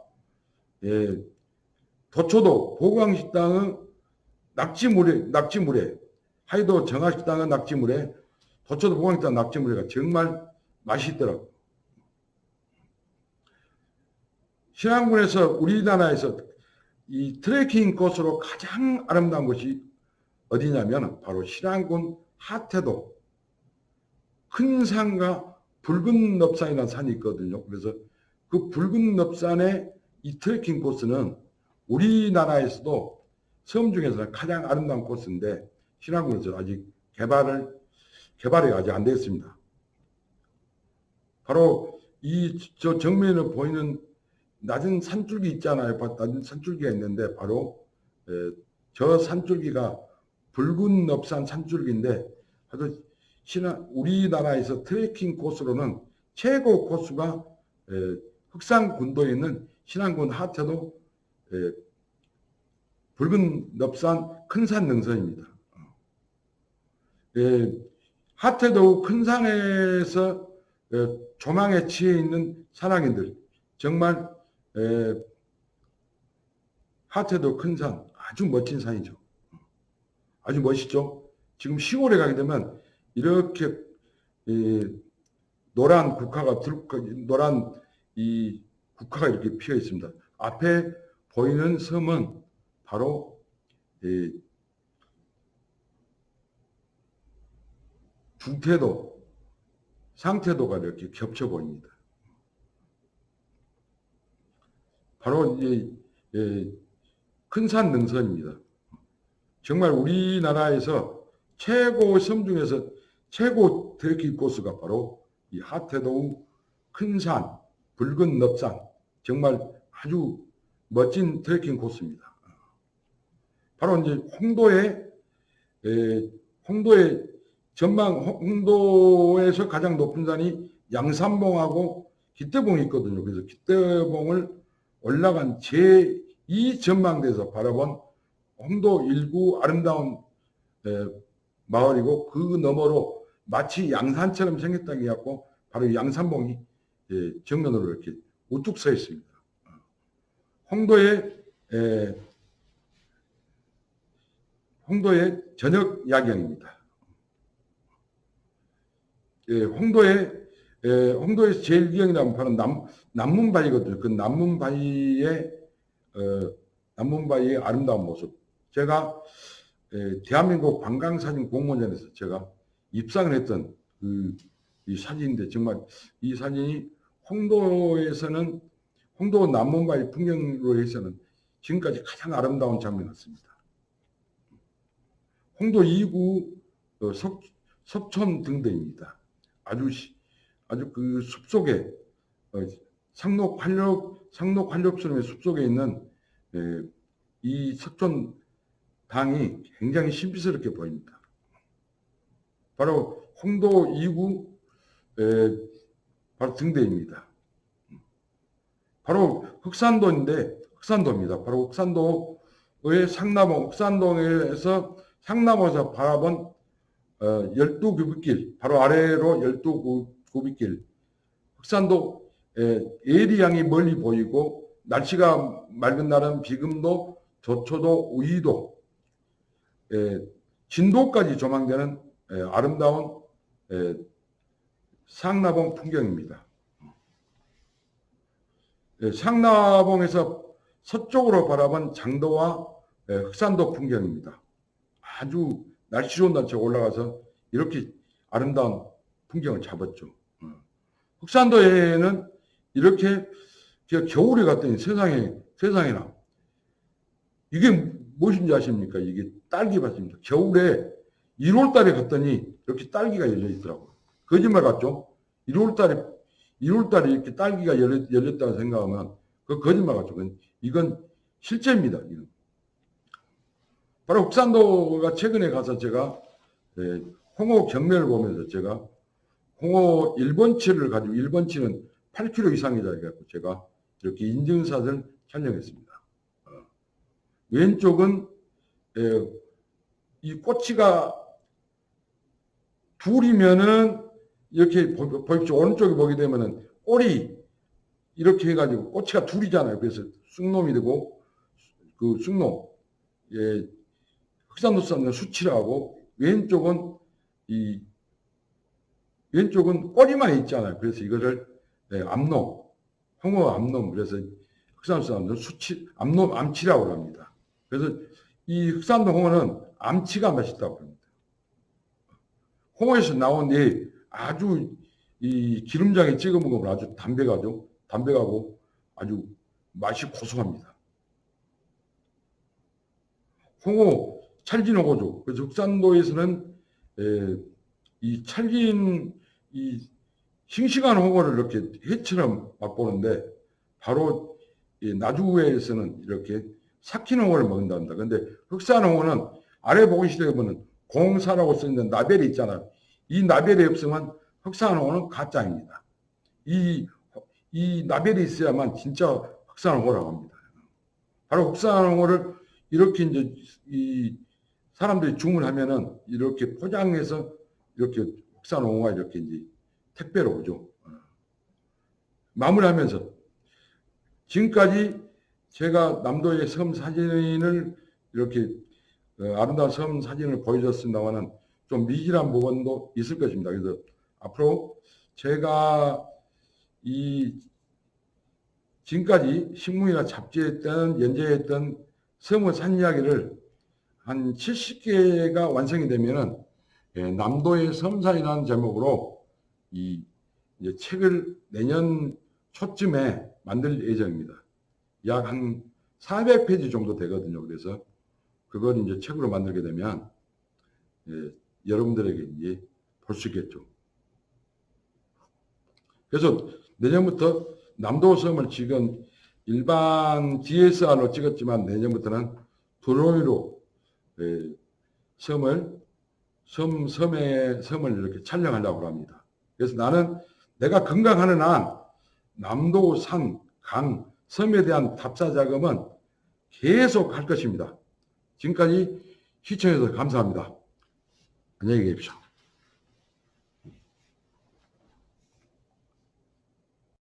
도초도 보광식당의 낙지물회, 하이도 정화식당의 낙지물회, 도초도 보광식당 낙지물회가 정말 맛있더라고요. 신안군에서 우리나라에서 이 트레킹 코스로 가장 아름다운 곳이 어디냐면 바로 신안군 하태도 큰 산과 붉은 넙산이라는 산이 있거든요. 그래서 그 붉은 넙산의 이 트레킹 코스는 우리나라에서도 섬 중에서 가장 아름다운 코스인데 신안군에서 아직 개발이 아직 안 됐습니다. 바로 저 정면에 보이는 낮은 산줄기 있잖아요. 낮은 산줄기가 있는데 바로 저 산줄기가 붉은 넙산 산줄기인데 아주 우리나라에서 트레킹 코스로는 최고 코스가 흑산군도에 있는 신안군 하태도 붉은 넙산 큰산 능선입니다. 하태도 큰산에서 조망에 취해 있는 산악인들 정말 하태도 큰산 아주 멋진 산이죠. 아주 멋있죠. 지금 시골에 가게 되면 이렇게 노란 이 국화가 이렇게 피어 있습니다. 앞에 보이는 섬은 바로 중태도, 상태도가 이렇게 겹쳐 보입니다. 바로 큰산 능선입니다. 정말 우리나라에서 최고 섬 중에서 최고 트레킹 코스가 바로 이 하태도 큰산, 붉은 넙산 정말 아주 멋진 트레킹 코스입니다. 바로 이제 홍도의 전망, 홍도에서 가장 높은 산이 양산봉하고 깃대봉이 있거든요. 그래서 깃대봉을 올라간 제2 전망대에서 바라본 홍도 일구 아름다운 마을이고 그 너머로 마치 양산처럼 생겼다고 해갖고 바로 양산봉이 정면으로 이렇게 우뚝 서 있습니다. 홍도의 저녁 야경입니다. 홍도에서 제일 유명이라면 바로 남문바위거든요. 그 남문바위의 아름다운 모습. 제가 대한민국 관광사진 공모전에서 제가 입상을 했던 이 사진인데 정말 이 사진이 홍도 남문바위 풍경으로 해서는 지금까지 가장 아름다운 장면이었습니다. 홍도 2구 석촌 등대입니다. 아주 그 숲속에 상록 한렵수림의 숲속에 있는 이 석촌 당이 굉장히 신비스럽게 보입니다. 바로 홍도 2구 바로 등대입니다. 바로 흑산도입니다. 바로 흑산도의 흑산동에서 상남에서 바라본 12구빗길, 바로 아래로 12구빗길, 흑산도 예리양이 멀리 보이고 날씨가 맑은 날은 비금도, 조초도, 우이도, 진도까지 조망되는 아름다운 상나봉 풍경입니다. 상나봉에서 서쪽으로 바라본 장도와 흑산도 풍경입니다. 아주 날씨 좋은 날씨에 올라가서 이렇게 아름다운 풍경을 잡았죠. 흑산도에는 이렇게 겨울에 갔더니 세상에나 이게 무엇인지 아십니까? 이게 딸기밭입니다. 겨울에 1월 달에 갔더니 이렇게 딸기가 열려 있더라고요. 거짓말 같죠? 1월 달에 이렇게 딸기가 열렸다고 생각하면 그 거짓말 같죠? 이건 실제입니다. 이건. 바로 흑산도가 최근에 가서 제가 홍어 경매를 보면서 제가 홍어 1번치를 가지고 1번치는 8kg 이상이다 해갖고 제가 이렇게 인증샷을 촬영했습니다. 왼쪽은 이 꼬치가 둘이면은 이렇게 보십시오. 오른쪽에 보게 되면은 꼬리 이렇게 해가지고 꼬치가 둘이잖아요. 그래서 쑥놈이 되고 그 쑥놈 흑산도산은 수치라고 왼쪽은 꼬리만 있잖아요. 그래서 이거를 암놈, 홍어 암놈, 그래서 흑산도산은 수치, 암놈, 암치라고 합니다. 그래서 이 흑산도 홍어는 암치가 맛있다고 합니다. 홍어에서 나온 아주 이 기름장에 찍어 먹으면 아주 담백하고 아주 맛이 고소합니다. 홍어, 찰진 홍어죠. 그래서 흑산도에서는 이 찰진 이 싱싱한 홍어를 이렇게 회처럼 맛보는데 바로 이 나주에서는 이렇게 삭힌 홍어를 먹는답니다. 근데 흑산 홍어는 아래 보시게 보면 공사라고 써있는 나벨이 있잖아요. 이 나벨이 없으면 흑산 홍어는 가짜입니다. 이 나벨이 있어야만 진짜 흑산 홍어라고 합니다. 바로 흑산 홍어를 이렇게 이제 이 사람들이 주문하면은 이렇게 포장해서 이렇게 흑산 홍어가 이렇게 이제 택배로 오죠. 마무리하면서 지금까지 제가 남도의 섬 사진을 이렇게 아름다운 섬 사진을 보여줬습니다만은 좀 미진한 부분도 있을 것입니다. 그래서 앞으로 제가 지금까지 신문이나 잡지에 했던 연재했던 섬의 산 이야기를 한 70개가 완성이 되면은 남도의 섬산이라는 제목으로 이제 책을 내년 초쯤에 만들 예정입니다. 약 한 400페이지 정도 되거든요. 그래서 그걸 이제 책으로 만들게 되면 여러분들에게 이제 볼 수 있겠죠. 그래서 내년부터 남도섬을 지금 일반 DSR로 찍었지만 내년부터는 드론으로 섬을 이렇게 촬영하려고 합니다. 그래서 나는 내가 건강하는 한 남도 산, 강, 섬에 대한 답사 작업은 계속 할 것입니다. 지금까지 시청해주셔서 감사합니다. 안녕히 계십시오.